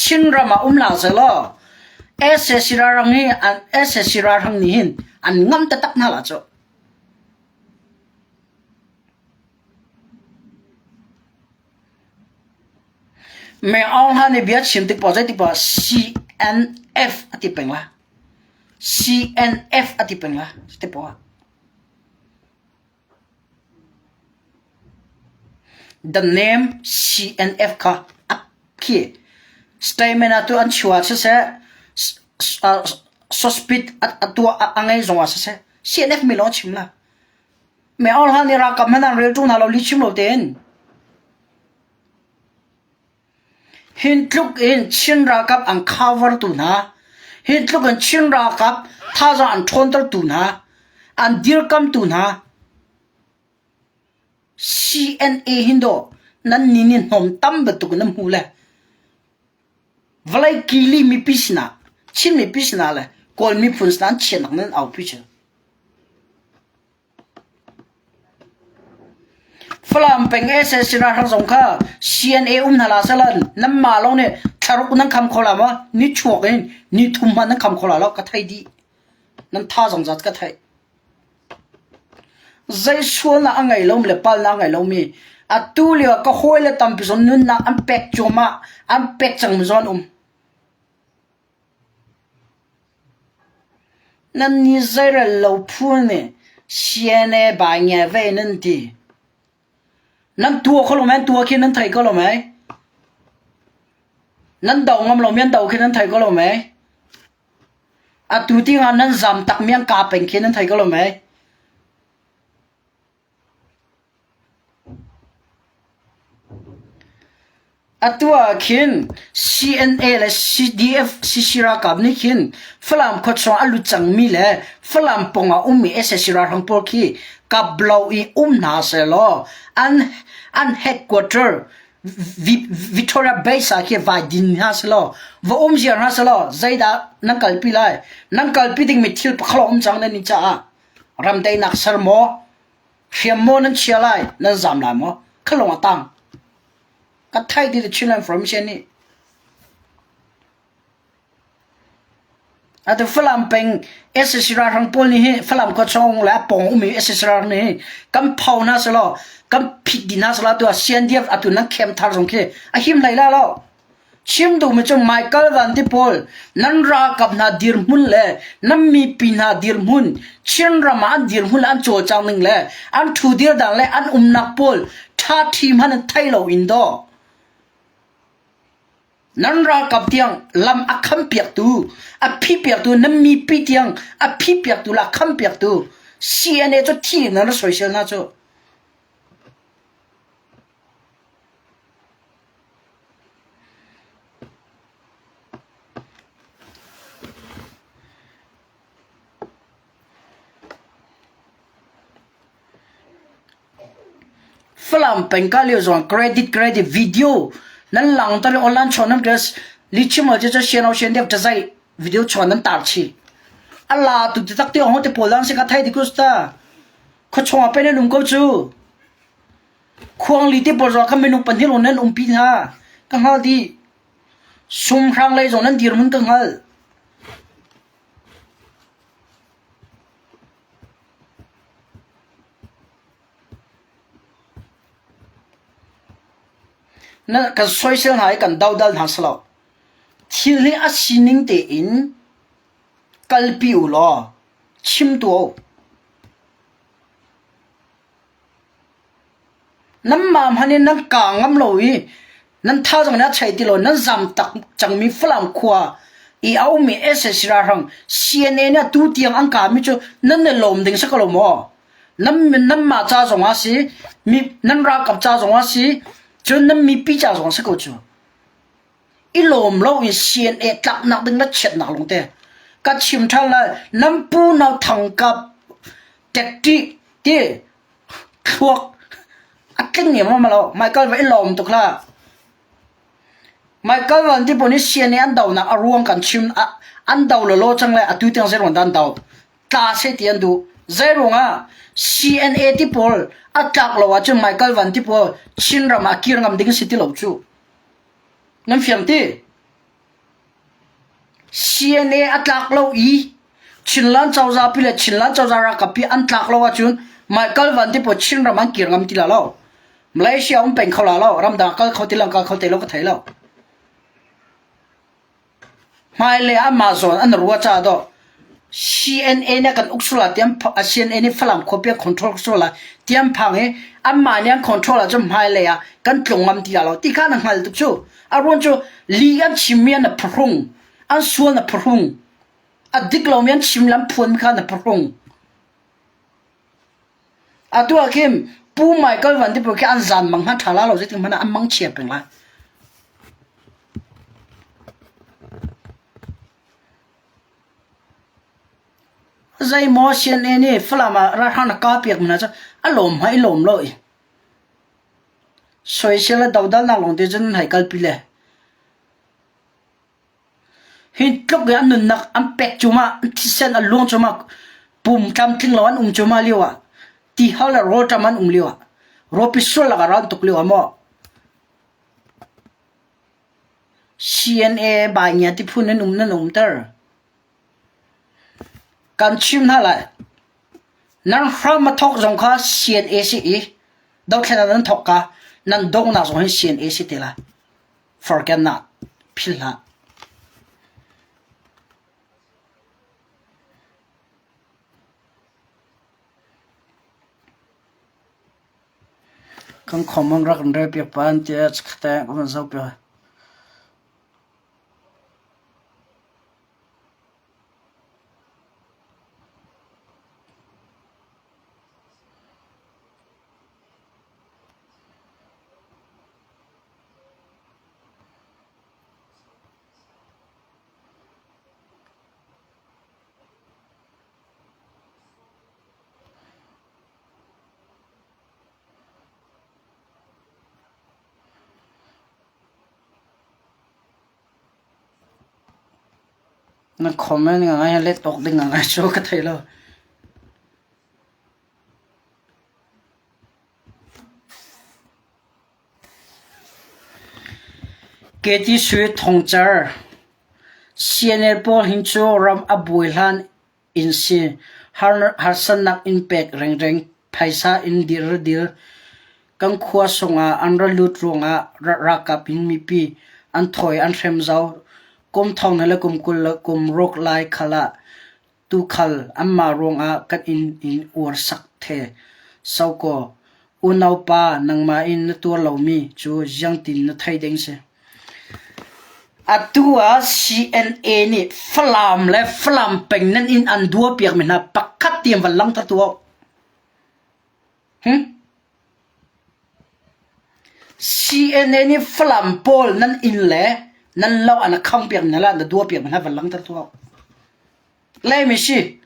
ชินรามาหลาสลอSS รารังเฮอัน SS รารังนี่เฮอันงำตะตักหน้าหลาจ้ะแม่ออนไลน์เนี่ยเบียดชิมติปอใจติปอ CNF อธิเป็นว่า CNF อธิเป็นว่าติปอthe name CNF ค่ะอักขี้สเตย์เมนาตัวอันชัวร์ใช่suspect ตัวอังไงจงว่าใช่ CNF ไม่รอชิมละแม่ออนไลน์เนี่ยรักกับแม่นั่งเรียนจุนเราลิชิมเราเด่นหินทุกอินชินรักกับอัง cover ตัวนะหินทุกอินชินรักกับท่าจะอันทนตัวนะอันดีร์กัมตัวนะCNA หินโดนั่นนี่หอมตั้มเบตุกน้ำหูเลยเวลากิลีมีพิษนะชินมีพิษนะเลยก่อนมีฝุ่นสารเชียนนั่นเอาพิษฝรั่งเป็นSS ราทั้งสองข้า CNA นาลาสลันน้ำมาแล้วเนี่ยทารุกนั่งคำขอละมั้นี่ชัวกันนี่ทุ่มมันนั่งคำขอละแล้วก็ไทยดีนั่นท่าสองจัดก็ไทยใจชัวนะอังไงลมเลยปาลนะอังไงลมมีอัตตุเลียก็ห้อยเลยตั้มพิษนุนนะอันเป็กจมาอันเป็กจังมิจอนนั่นนี่ใจเราลูกพูนเนี่ย CNA บางอย่างเว้ยนั่นทีนั่นตัวเขาลงไหมตัวคิดนั่นไทยก็ลงไหมนั่นดาวงามลงมีนดาวคิดนั่นไทยก็ลงไหมอัตตุที่งานนั่นจำตักมีนกาเป็นคิดนั่นไทยก็ลงไหมอัตัวคิน CNA และ CDF สิชิรากับนี่คินฝรั่งขดส่งอลุจังมีเลยฝรั่งปงอามีSS ราทั้งปอกี้กับเราอีนาเซลอัน headquarter Victoria Base อาคีวายดินนาเซลว่าเจียนาเซลใจดานังกัลปีไลนังกัลปีดิ่งมิทิลปขลอมจังนั่นนี่จ้ารำได้นักสรโมเขียมโมนั่นเชียไลนั่นจำลายโมขลงตังก็ไทยดีที่ชิลล์ information นี่แต่ฝรั่งเป็น SS ราทั้งปนนี่ฝรั่งก็ส่งและปงมี SS รานี่กันเผาหน้าสลอกันผิดดินหน้าสลอตัว CNDF อัตุนักเข้มทาร์สงเคหิมไหลละแล้วชิมดูมันจะไมเคิลวันที่พอลนั่นรักกับนาดิร์มุนเลยนั่นมีปีนาดิร์มุนชินรามาดิร์มุนอันโจจังนึงเลยอันทูดิร์ดังเลยอันนักพอลท่าทีมันไทยเราอินโดนั่นรักกับเตียงลำอักขมเปียกตูอภิเปียกตูนั่นมีปีเตียงอภิเปียกตูละขมเปียกตู CNA จะที่นั่นสวยเชียวนะจ๊ะฝรั่งเป็นการเรียกว่าเครดิตวิดีโอนั่นหลังตอนนี้ออนไลน์ชวนนั่นก็ลิชิมจะเชียร์เอาเชียร์เดียวจะใช้วิดีโอชวนนั้นตัดชีอัลลาตุติตักที่ห้องที่โพลังสิกาไทยดิกุสตาเขาชวนไปในนุ่มก็จูควงลิที่บริษัทเขาไม่นุ่มปันที่ลงนั้นปีน่ะกังหัลดีซุ่มครั้งเลยจงนั้นดีรุ่นกังหัลนั่นก็สวยเสียหายกันดาวดัลหาสลาวที่เลี้ยสินิงเตอินกัลปิอุลอชิมตัวน้ำมันฮันนี่นั่งกางงำลอยนั่นท่าจังนั้นใช้ติโลนั่นจำตักจังมีฝรั่งขวา i au mi ss ra rang cnn na tu tiang ang ka mi chu nan ne lom ding sa ko mo nam ma cha zong a si mi nan ra kap cha zong a si chu nam mi pi cha zong sa ko chu i lom lo i cnn tak nak ding na chet nak long te ka chim thal la nam pu na thang kap tactic ti thuak akin ni ma lo Michael vai lom to kla Michael van ti poni cnn an daw na aruang kan chim an daw lo chang la atu tiang zero dan daw ta se tian du zero nga cna ti pol atak lo wa chu Michael van ti pol chin ram akir ngam ding city lo chu nam fiam ti cna atak lo i chinlan chawza pile chinlan chawza ra kapi an tlak lo wa chun Michael van ti po chin ram akir ngam ti la lo Malaysia um peng khala lo ram da kal khoti lang ka khote lo ka thai lo mai le Amazon an ruwa cha do cna na kan uksula tiam cna ni falam copy control sola tiam phange amma nya control jam mai le ya kan tlongam ti la lo ti kha na hal tu chu aron chu li an chimian na prung an suan na prung adik lo mian chimlam phun kha na prung atua kim pu Michael van ti pu ke an zan mang ha thala lo jiting mana an mang che peng la zai mo cna ni flama ra hana ka piak mana cha alom hai lom lo i social dawdal na long de jan hai kal pile hin tlok ya nun nak am pek chuma tisen along chuma pum kam thing lawan chuma liwa ti hala ro taman liwa ro pisol la ran tuk liwa mo cna ba nya ti phun nan tar kan chim na la nan from ma thok jong kha cna si i dau khena nan thok ka nan dong na jong cna si te la forget not philha kan common rak ndre pe pan te chkhta ko zo pe na comment nga ngai let tok ding nga show ka thailo keti sui thongchar cnl pol hinchu ram abuilan insi harsan nak impact reng phaisa indir kan khwa songa anra lut ronga rakapin mipi an thoi an threm zau kum thong na la kum kul kum rok lai khala tu khal amma ronga kat in or sak the sau ko unau pa nangma in tu lomi chu jang tin na thai deng se atua cna ni flam peng nan in an dua piak mena pakhat tiam walang ta tu cna ni flam pol nan in le nan lo ana khang piak na la na dua piak na walang ta tu let me see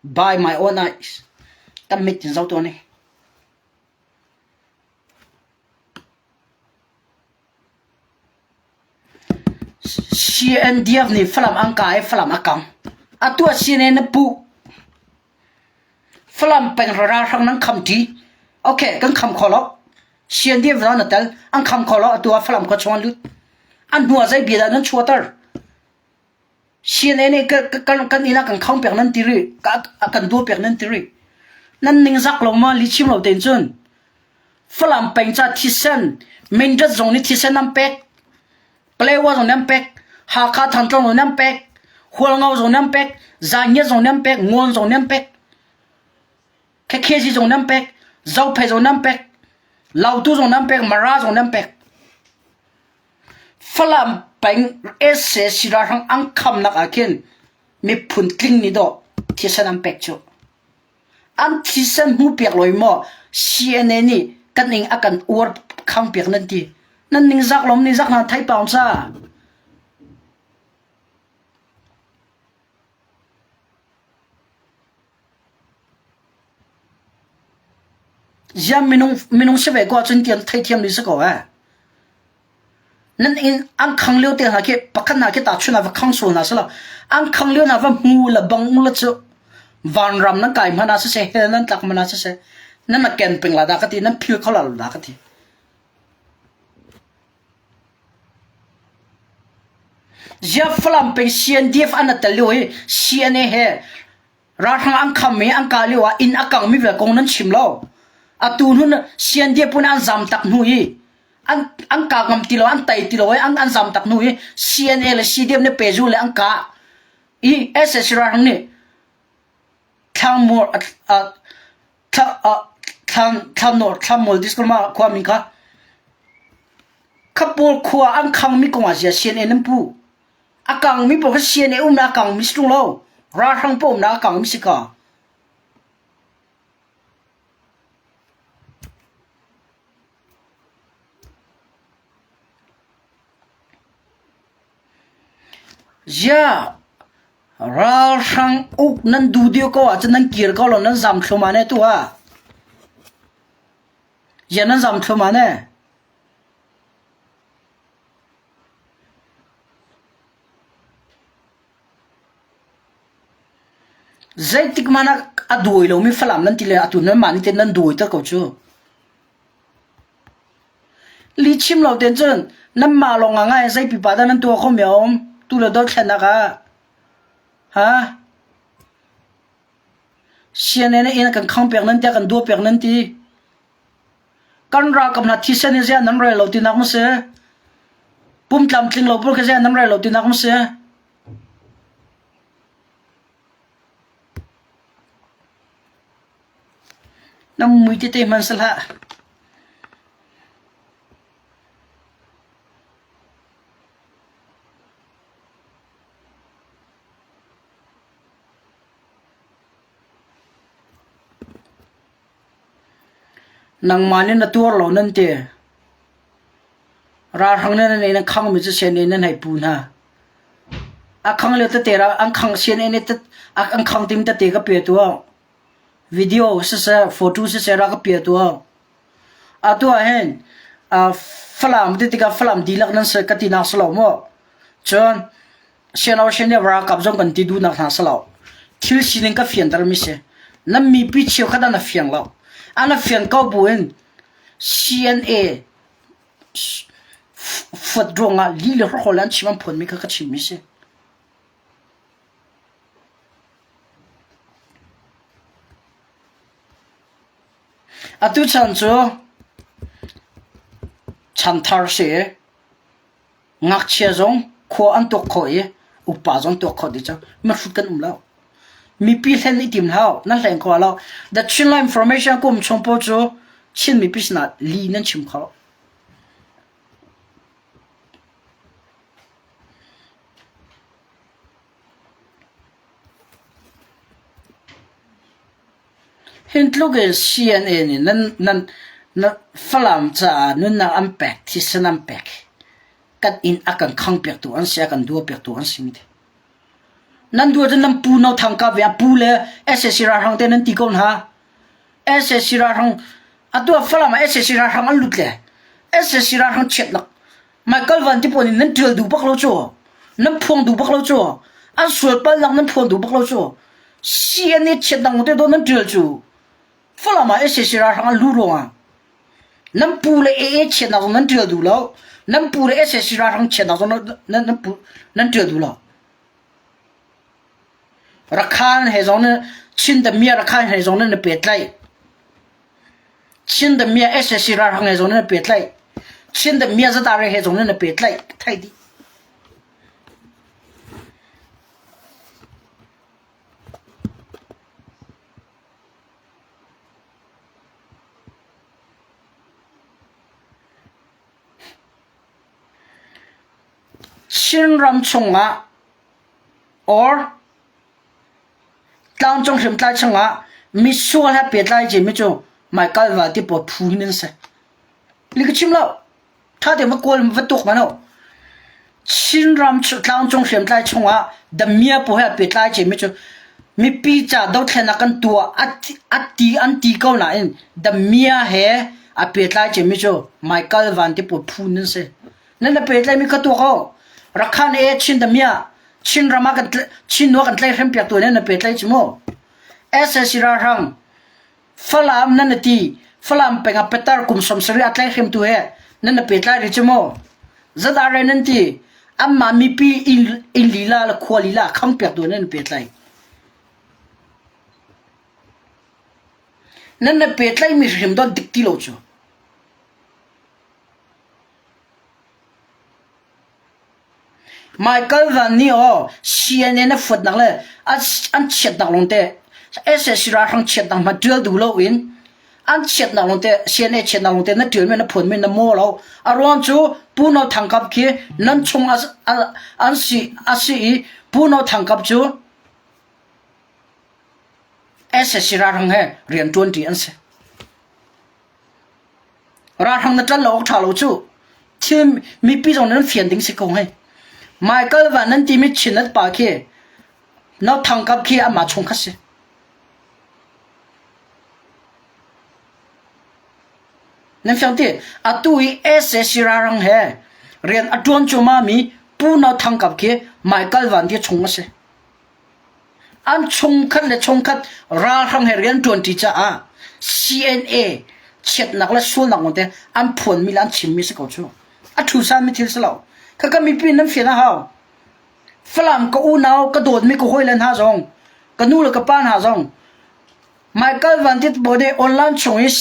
by my own eyes tamit tin zau to ni cndf ni flam angkai flam akam atua cnn pu flam peng ra rang nang kham ti okay kan kham kholo cndf na tal ang kham kholo atua flam ko chon lut an bua zai bi da nan chuatar cnn kan ina kan kham pek nan tiri ka kan du pek nan tiri nan ning zak lo ma li chim lo ten chun flam peng cha thisen min ja zong ni thisen nam pek play wa zong nam pek ha kha than tong nam pek hol ngau zong nam pek zanya zong nam pek ngon zong nam pek khe ji zong nam pek zau phe zong nam pek lau tu zong nam pek mara zong nam pek flam peng esse sira hang ang kham nak akin mi phun tling ni do thisan am pek chu an thisan hu pek loi mo CNN ni kaning akan ur khang pek nan ti nan ning zak lom ni zak na thai paung sa jam minung se ve ko chun tiam thai thiam ni sa ko nan in ang khang leo te ha ke pakhan na ke ta chuna va khang so na sala ang khang leo na va mu la bang mu la chu van ram na kai mana se he nan tak mana se nan na ken ping la da ka ti nan phil khala la da ka ti ja flam pe CNDF an ta leo he CNA he ra thang ang kham me ang ka leo in akang mi ve kong nan chim lo atun hun CNDF pun an zam tak nu hi ang ka ngam tilo an tai tilo ang zam tak nu hi CNA le CDF ne peju le ang ka i SS ra hang ni thang mor thang mol diskol ma kwa mi ka kapol khwa ang khang mi ko ma sia CNA nam pu akang mi po ka CNA na akang mi strung lo ra hang po na akang mi sika ja ral sang uk nan du dio ko a nan kir ko lo nan zam thoma ne tu ha ya nan zam thoma ne zaitik mana adoi lo mi falam nan tile atun nan mani te nan doi ta ko chu li chim lo ten chen nan ma lo nga ngai zai pi pa da nan tu ko myom tu le do thana ka ha CNN ina kan khang pek nan te kan do pek nan ti kan ra kam na thi sen ja nan rai lo ti nak mu se pum tlam tling lo pur ka ja nan rai lo ti nak mu se nam mui ti te man sala nang mani na tur lo nan te ra hang nan ne na khang mi che sen ne nan hai pu na a khang le ta te ra ang khang sen ne ta ang khang tim ta te ka pe tu video se photo se ra ka pe tu a tu hen a flam ti ka flam dilak nan se ka ti na slo mo chon senau sen ne ra kap jong kan ti du na na slo thil sin ka fian dar mi se nam mi pi cheu khada na fiang lo ana fian ko buin CNA fot dronga li le rolan chimam phon mi ka chim mi se atu chan cho chan thar se ngak che jong kho an tok kho e upa jong tok kho di cha ma fut kan lao mi pi hlen itim hao na hlen ko lao the chinla information kum chongpo chu chin mi pisna li nan chim kho hintluge CNN ni nan falam cha nun na ampek thi sanam pek kat in akan khang pek tu an sia kan du pek tu an simite nan du de nam pu no thang ka vya pu le SSC ra hang te nan ti kon ha SSC ra hang atu falam SSC ra hang an lut le SSC ra hang chet nak Michael Van ti pon nan tril du bak lo cho nan phong du bak lo cho an sual pa lang nan phong du bak lo cho CNN chet dang te do nan tril chu falam SSC ra hang lu ro a nan pu le chet na nan tril du lo nan pu le SSC ra hang chet na nan pu nan tril du lo rakhan he zone chin da mia rakhan he zone ne petlai chin da mia SSC ra hang he zone ne petlai chin da mia za da re he zone ne petlai thai di ชินรำชงะ or ตามจงเห็นใจชงะมิชัวให้เปลี่ยนใจจริงไม่จูไม่ก็ว่าที่ปวดพูนั่นสิลิกชิมแล้วถ้าเดี๋ยวมากวนวัตถุมันเอาชินรำตามจงเห็นใจชงะดำเมียปวดให้เปลี่ยนใจจริงไม่จูมีปีจ่าดาวเทนักันตัวอันตีเก้าหน่อยดำเมียเฮอเปลี่ยนใจจริงไม่จูไม่ก็ว่าที่ปวดพูนั่นสินั่นแหละเปลี่ยนใจมีกระตัวเขารักขันชินดำเมียชินรามากันชินนัวกันเลยเห็นเปียกตัวนั้นเปลี่ยนใจจริงมั้งสิรารังฝรั่งนั่นตีฝรั่งเป็นอัปเตอร์กุมสมศรีอัตเลยเห็นตัวนั่นเปลี่ยนใจจริงมั้งจะได้อะไรนั่นตีอัมมามีปีอินลีลาละขวาลีลาข้างเปียกตัวนั้นเปลี่ยนใจนั่นเปลี่ยนใจมีเห็นตัวดิกติโลจูMichael Vanนี่อ๋อ CNN น่ะฟุดนักเลยอันเช็ดนักลงเตะSSC ราหังเช็ดนักมาเดือดดูโลวินอันเช็ดนักลงเตะ CNN เช็ดนักลงเตะนั่นเดือดไม่น่ะผลไม่น่ะโม่เราอารมณ์จูปูนเอาทางกับขี้นั่นชงอันสีปูนเอาทางกับจู SSC ราหังเฮเรียน20อันเสราหังนั่นจะหลอกถ่าเราจูที่มีปีตรงนั้นเฟียนดิ้งสิกงให้Michael Van นั้นที่มีชินนัดปาคีน้าทางกับคีอามาชงคัสนั่นฟังที่อัตุยSSC รารังเฮเรียนอัตวนจูมามีปูน้าทางกับคี Michael Van ที่ชงมาเสอันชงคัดและชงคัดรารังเฮเรียน20จ้า CNA เช็ดนักและสู้นักวันเตอันผลมีอันชิมมีสักคนชั่วอัตุสามีทิลสลาวก็มีปีนั้นเฟียนะฮะฝรั่งก็อู้นาวก็โดดไม่ก็ห้อยเล่นหาจงก็นู่นก็ป้านหาจงไมเคิลวันที่บอกได้ออนไลน์ช่วงนี้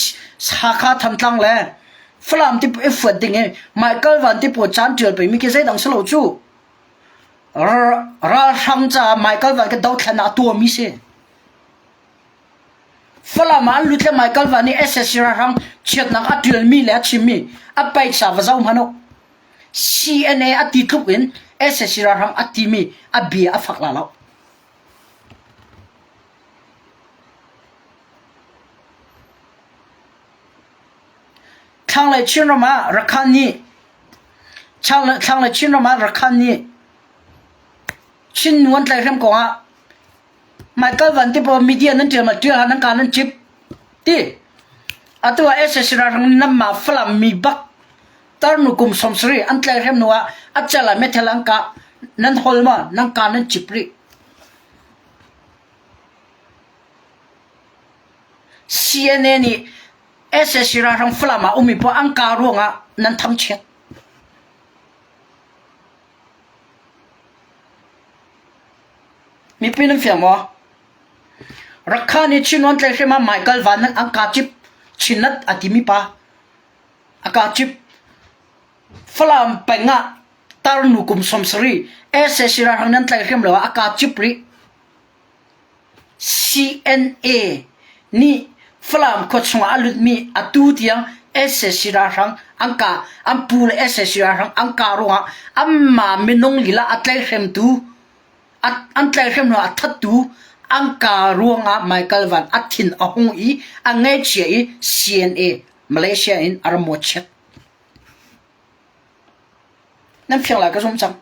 สาขาทำตั้งเลยฝรั่งที่เอฟเฟดดิ้งไงไมเคิลวันที่ปวดจานเจือไปมีแค่ใส่ดังสโลจูราชังจ้าไมเคิลวันก็ดาวแค่หน้าตัวมิเซ่ฝรั่งมันลุดเลยไมเคิลวันนี่SSC ราชังเช็ดนักอัดเดือนมีแล้วชิมมีอัปไปสาวเจ้ามันโนCNA อัติทุกวินSSC ราหังอัติมีอับเบียอัฟักลาแล้วทางเลยชินรามารักขันนี้ทางเลยชินรามารักขันนี้ชินวันเลยเริ่มก่อนไม่ก็วันที่พอมีเดียนั้นเจอมาเจอหานังการนั้นจิบที่อัตัวSSC ราหังนั่นมาฝรั่งมีบักตอนนุกุมสมศรีอันเตลเห็นนัวอัจฉริยะเมทลังกานั้นฮอลมานังการนั้นจิบรี CNN นี่ SSC ราชังฝรั่งมาอุมิปอังการวงอ่ะนั้นทำเช็ดมีปีนึงเสียงมั้งรักข้านี่ชินวันเตลเห็นมาไมเคิลวันนั้นอังการจิบชินนัดอติมีปะอังการจิบฝรั่งเป็นอ่ะตานุกุมสมศรีSSC ราหังนั้นเตลเห็นเลยว่าอากาศจิบรี CNA นี่ฝรั่งก็ชงอาลุดมีอัตุที่ยังSSC ราหังอังกาอันปูเลSSC ราหังอังการุงอันมาไม่นงลีละอัตเลเห็นตูอันเตลเห็นว่าอัตตูอังการุงอ่ะไมเคิลวันอัตทินอ่ะหงอีอันเงยเชีย CNA มาเลเซียอินอารมณ์เช็ดนั่นเพียงไรก็สมจัง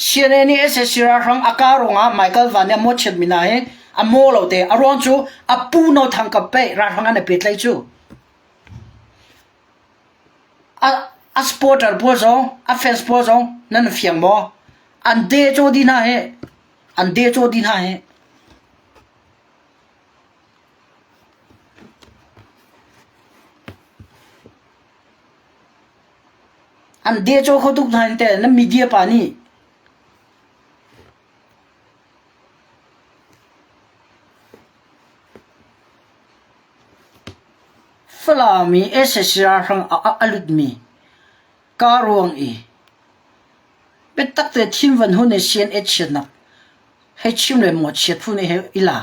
เชียร์นี่SSC ราหังอาการงอ่ะไมเคิลวันเนี่ยมดเช็ดมินาเฮอโมเราเตะอารมณ์จูอปูโนทางกับเปราหังอันเนี่ยเปิดเลยจูสปอร์ตบัวจงแฟนสปอร์ตจงนั่นเพียงบ่อันเดโจดีน่าเฮอันเดโจดีน่าเฮอันเดียโจเขาทุกท่านแต่นั่นมีเดียปานี่ฝรั่งมีSSC ราหังอลุดมีการวงอีเป็นตักแต่ทีมวันหุ่นในCNAเชียนักให้ชิมเลยหมดเชียผู้นี้ให้อีหลา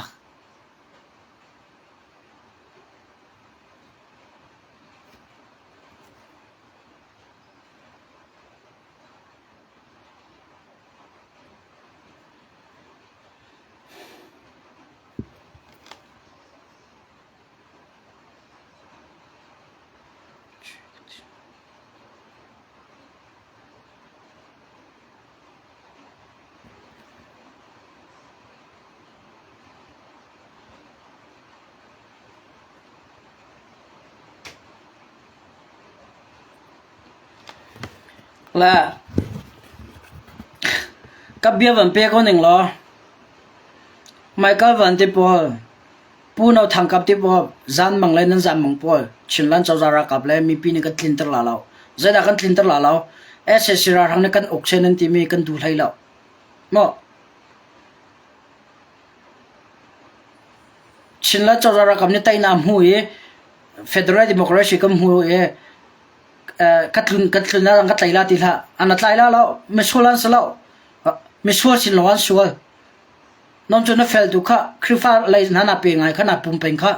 และกับเบียวันเปียก็หนึ่งล้อไม่ก็วันที่พอปูนเอาทางกับที่พอจานมังเลยนั่นจานมังพอชินลันเจ้าจาระกับเลยมีปีนี้กันทินตลาเราเจด้ากันทินตลาเราSSC ราทางนี้กันออกเชนันที่มีกันดูให้เราเนาะชินลันเจ้าจาระกับนี่ไต่น้ำหูเอFederal Democracy กับหูเอกัดลุนนั่งกัดไต่ลาติละอันนั้นไต่ลาเราไม่ชัวร์ลันส์เราไม่ชัวร์ชินลันชัวร์น้องจนน่ะเฟลดูค่ะคริฟ้าเลยนั่นน่ะเป็นไงขนาดปุ่มเป็นค่ะ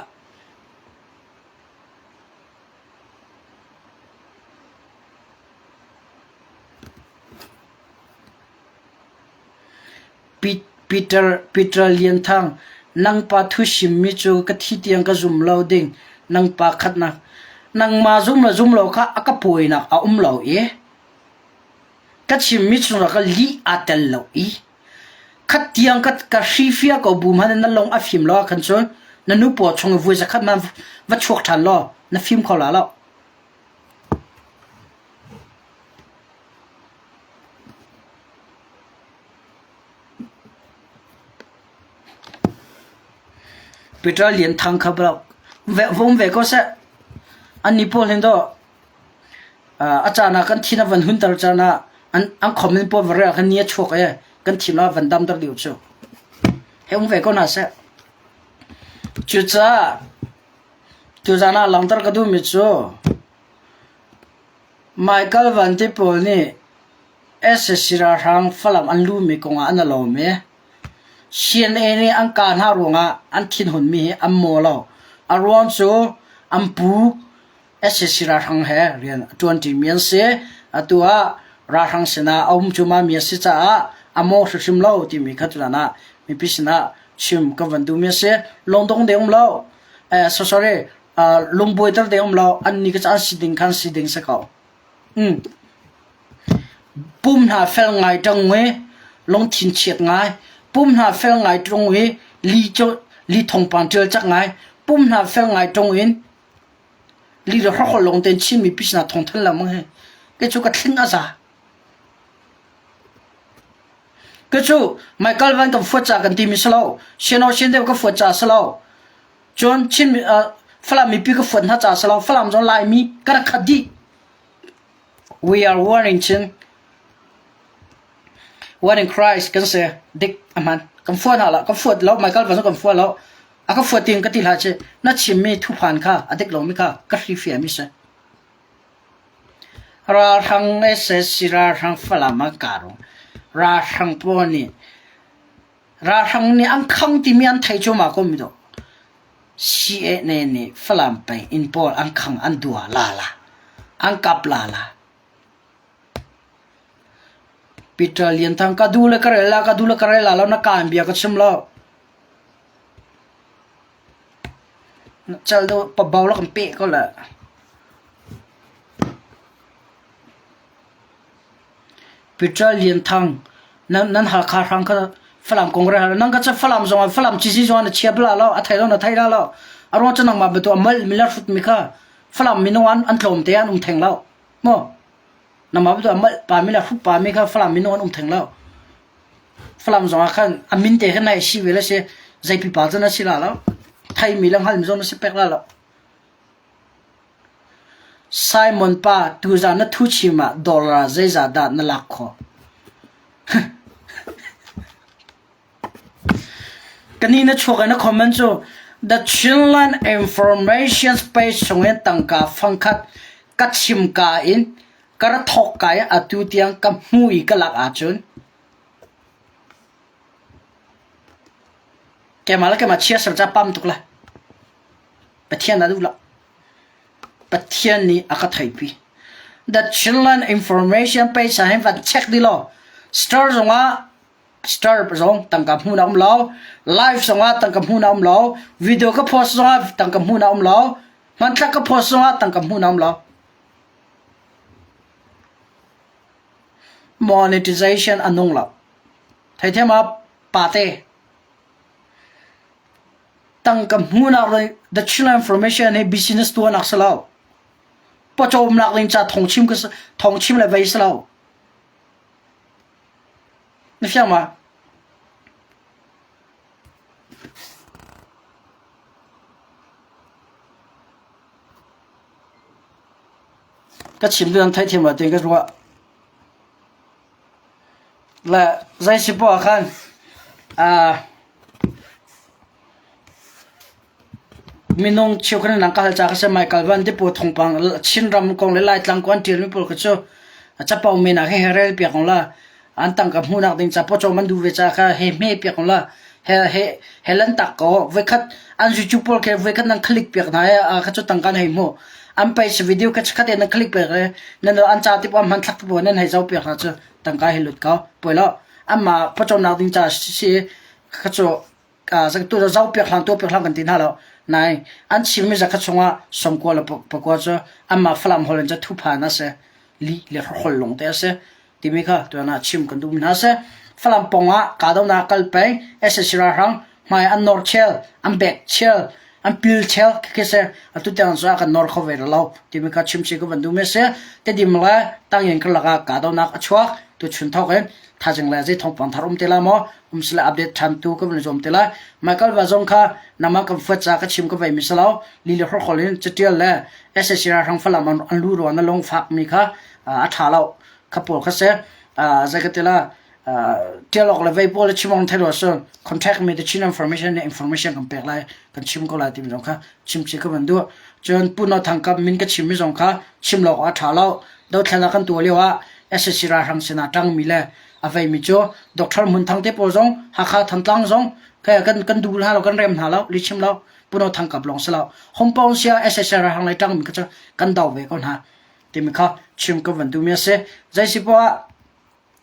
ปีเตอร์เลียนทางนังปาทุชิมมิจูกัดที่เตียงกับซุ่มเราดิ่งนังปาขัดนะนังมาซุ่มเราค่ะอากาป่วยนะเอาเรากัดชิมมิจูนะก็ลีอาเตลเราขัดเตียงกัดชีฟิอากับบูมันนั่นลงอาฟิมล้อกันชนนั่นนุปอชงวัวจะขัดมันวัดชกทันล้อนั่นฟิมเขาแล้วปีเตอร์เลียนทางขับเราวงเวก็เสะอันนี้พอเห็นตัวอาจารย์กันที่นั่นวันหุ่นตระจานะอันคอมเมนต์พอวันแรกกันนี้ชกกันทีน่ะวันดำตระเดียวชูเฮ้ยวงเวก็น่าเสะจุดจ้าน่ะหลังตระก็ดูมิจูไมเคิลวันที่พอนี่SSC ราทางฝรั่งอันรู้มีกงอันนั้นเราไหมCNN นี่อันการหารงอันทินหุ่นมีอันโมเราอารอนโซอันปูSSC ราทางเฮเรียน20มีนเสอตัวราทางเสนาเอาจุมามีสิจ้าอันโมชิมเราที่มีขัดนะมีพิษนะชิมกับวันดูมีเสลงตรงเดียวเราsorry ลงบวยตรงเดียวเราอันนี้ก็จะสิดิ่งคันสิดิ่งสักเอาปุ่มหาเฟลไงจังเวลงทิ้งเฉียดไงปุ่มหาเฟลไงตรงเวลีทงปันเจอจักไงปุ่มหาเฟลไงตรงเวลีเราขอลงเต็นชิมีพิษณาทงทันละมั้งเฮ้ก็จูกัดทิ้งอาซาก็จูไม่กัลวันกับฟัวจากกันทีมิสโลเชนเอาเชนเดียวกับฟัวจากสโลจนชินฝรั่งมีปีกับฟัวหน้าจากสโลฝรั่งจนลายมีกระคดี we are warning warning Christ กันเสียเด็กอามันกับฟัวน่ะละกับฟัวแล้วไม่กัลวันกับฟัวแล้วอากับฟัวตีนกันที่หาเชนัดชิมมีทุพานค่ะอเด็กหลงมีค่ะก็รีเฟียมิเสราทางSSCราทางฝรั่งมาการุราทางพวกนี้ราทางนี้อันขังที่มีอันไทยจูมาก็มีตัวCNNนี่ฝรั่งไปอินพอร์ตอันขังอันดัวลาอันกับลาปีเตอร์เลียนทางกัดดูเลกระไรแล้วนักการเบียก็ชิมแล้วเจ้าดูปะเบาแล้วกันเป๊ะก็แหละปีเตอร์เลียนทางนั้นหาคาทางก็ฝรั่งกงเร่นั่นก็จะฝรั่งจงฝรั่งจีซีจงเชียบลาแล้วไทยแล้วอารมณ์จะนั่งมาเป็นตัวมิลล์ฟุตมิค่ะฝรั่งมินวันอันถล่มเตียนแทงแล้วมั้งนั่งมาเป็นตัวปามิลล์ฟุตปามิค่ะฝรั่งมินวันแทงแล้วฝรั่งจงขันอามินเตะกันในชีวิตเลยเสียใจปีปาจะน่าชิลาแล้วไทยมิลล์ฮัลมิจงน่าชิเป็กแล้วไซมอนป้าตูจานัททุชิมาดอลลาร์เจจาดานลักขอกันนี้นะช่วยนะคอมเมนต์จู the Chinland information space ส่งให้ตั้งกาฟังคัดกัดชิมกาอินกระทอกกายอัตุเตียงกับมุยกลักอาจุนแกมาแล้วแกมาเชียร์สัจจะปั๊มตุกละปะเทียนนะดูละปะเทียนนี้อากาศไทยปี the Chinland information page ให้ฟังเช็คดีล้อ star ส่งว่าstar ส่งตั้งกับหูน้ำล้อ live ส่งว่าตั้งกับหูน้ำล้อ video ก็โพสส่งว่าตั้งกับหูน้ำล้อมันทักก็โพสส่งว่าตั้งกับหูน้ำล้อ monetization อันนู้นละไทยเทียมาปาเต้ตั้งกับหูน้ำเลย the Chinland information ให้ business ตัวนักสลาวพอโจมนักลิงจะทงชิมก็ทงชิมเลยไว้สลาว นี่ฟังมาก็ชิมเรื่องไทยที่มาตัวก็รู้ว่าและใจสิบว่ากันมีน้องเชี่ยวกันนังก็จะก็สมัยกันวันที่ปวดท้องปังชินรำกงเลยไล่ตั้งกวนที่มีปวดก็จะจะเป่ามีนักให้เรลเปียกของละอันตั้งกับหูนักดิ้งจะพอจอมันดูเวจ้าค่ะเฮเม่เปียกของละเฮลันตักก็เวคัดอันจู่ๆปวดแค่เวคัดนั่งคลิกเปียกนะก็จะตั้งกันให้หมดอันไปสวิดีโอก็จะคัดเองนั่งคลิกเปียกเลยนั่นอันจ่าที่ว่ามันทักตัวนั่นให้เจ้าเปียกนะจะตั้งกันให้หลุดเขาปล่อยแล้วอันมาพอจอนักดิ้งจะสิก็จะสักตัวเจ้าเปียกหลังตัวเปียกหลังกันตีน่าแล้วนายอันชิมไม่จะคัดชงว่าสมควรแล้วปกว่าจะอันมาฝรั่งฮอลแลนด์จะทุบผ่านนะเสลีเลี้ยคนลงแต่เสที่มีค่ะตัวน่ะชิมกันดูนะเสฝรั่งปงอ่ะกาดาวนักกลไปเอสเซรารังไม่อันนอร์เชลอันเบกเชลอันพิลเชลคือเสอันตุเตียนจะกันนอร์เขาเวรเราที่มีค่ะชิมชิกันดูไม่เสแต่ดิมละตั้งยังกันละกาดาวนักชัวตัวชุนทอกเองถ้าจังเลยจะท้องปังทารุมเตล่ามั้งสละอัปเดตทันตัวก็เป็นจอมเตล่าไม่ก็ว่าจงค่ะน้ำมันกับฟัดจากชิมก็ไปมิสลาวลิลล์ขอลินจะเที่ยวเลยเอสเซรารังฝรั่งมันอันรู้ว่านั่นลงฟักมีค่ะอัฐาเราขับปวดเขาเสจะก็เตล่าเที่ยวออกเลยไปพอเลยชิมองเทโรส่วน contact me the chin informationกันเปล่าเลยกันชิมก็เลยที่มีจงค่ะชิมก็เป็นดูจนปุ่นเอาทางกับมินก็ชิมมีจงค่ะชิมเราอัฐาเราเดี๋ยวแทนกันตัวเลี้ยวเอสเซรารังเสนาจังมีเลยอาไว้มิโจด็อกเตอร์มุนทางเทปจงหากทันตังจงแค่กันดูแล้วกันเรียมหาแล้วลิชิมแล้วปุ่นเอาทางกับลงเสแล้วห้องปองเสียเอสเซรารังเลยจังมีก็จะกันดาวเวก่อนฮะที่มีค่ะชิมก็เป็นดูมีเสใจสิบว่า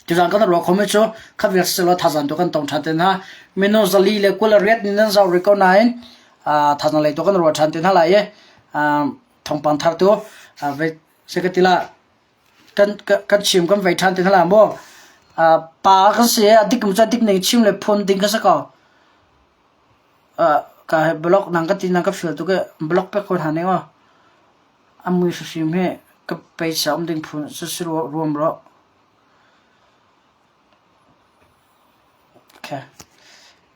จุดนั้นก็ต้องรอคอมเมนต์ชัวข้าวิศวะท่าจันตัวกันต้องชัดเจนฮะเมนูจะลีเล็กกุลเรียดนี่นั่นจะรีคอนไนน์ท่าจันเลยตัวกันรอชัดเจนฮะไรทองปังทัดตัวเวสกัติละกันชิมกันไว้ชัดเจนฮะละบ่ปาก็เสียดิกมันจะดิกหนึ่งชิมเลยพ่นดิ้งก็สักก็ให้บล็อกนั่งก็ตีนั่งก็ฟิลตัวก็บล็อกไปคนหาเนี่ยว่าอันมือชิมให้ก็ไปสามดิ้งพ่นสุดรวมแล้ว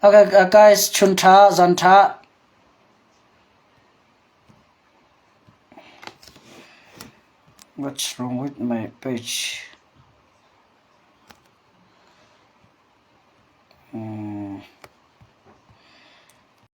Okay, guys, Chunta, Zanta. What's wrong with my page?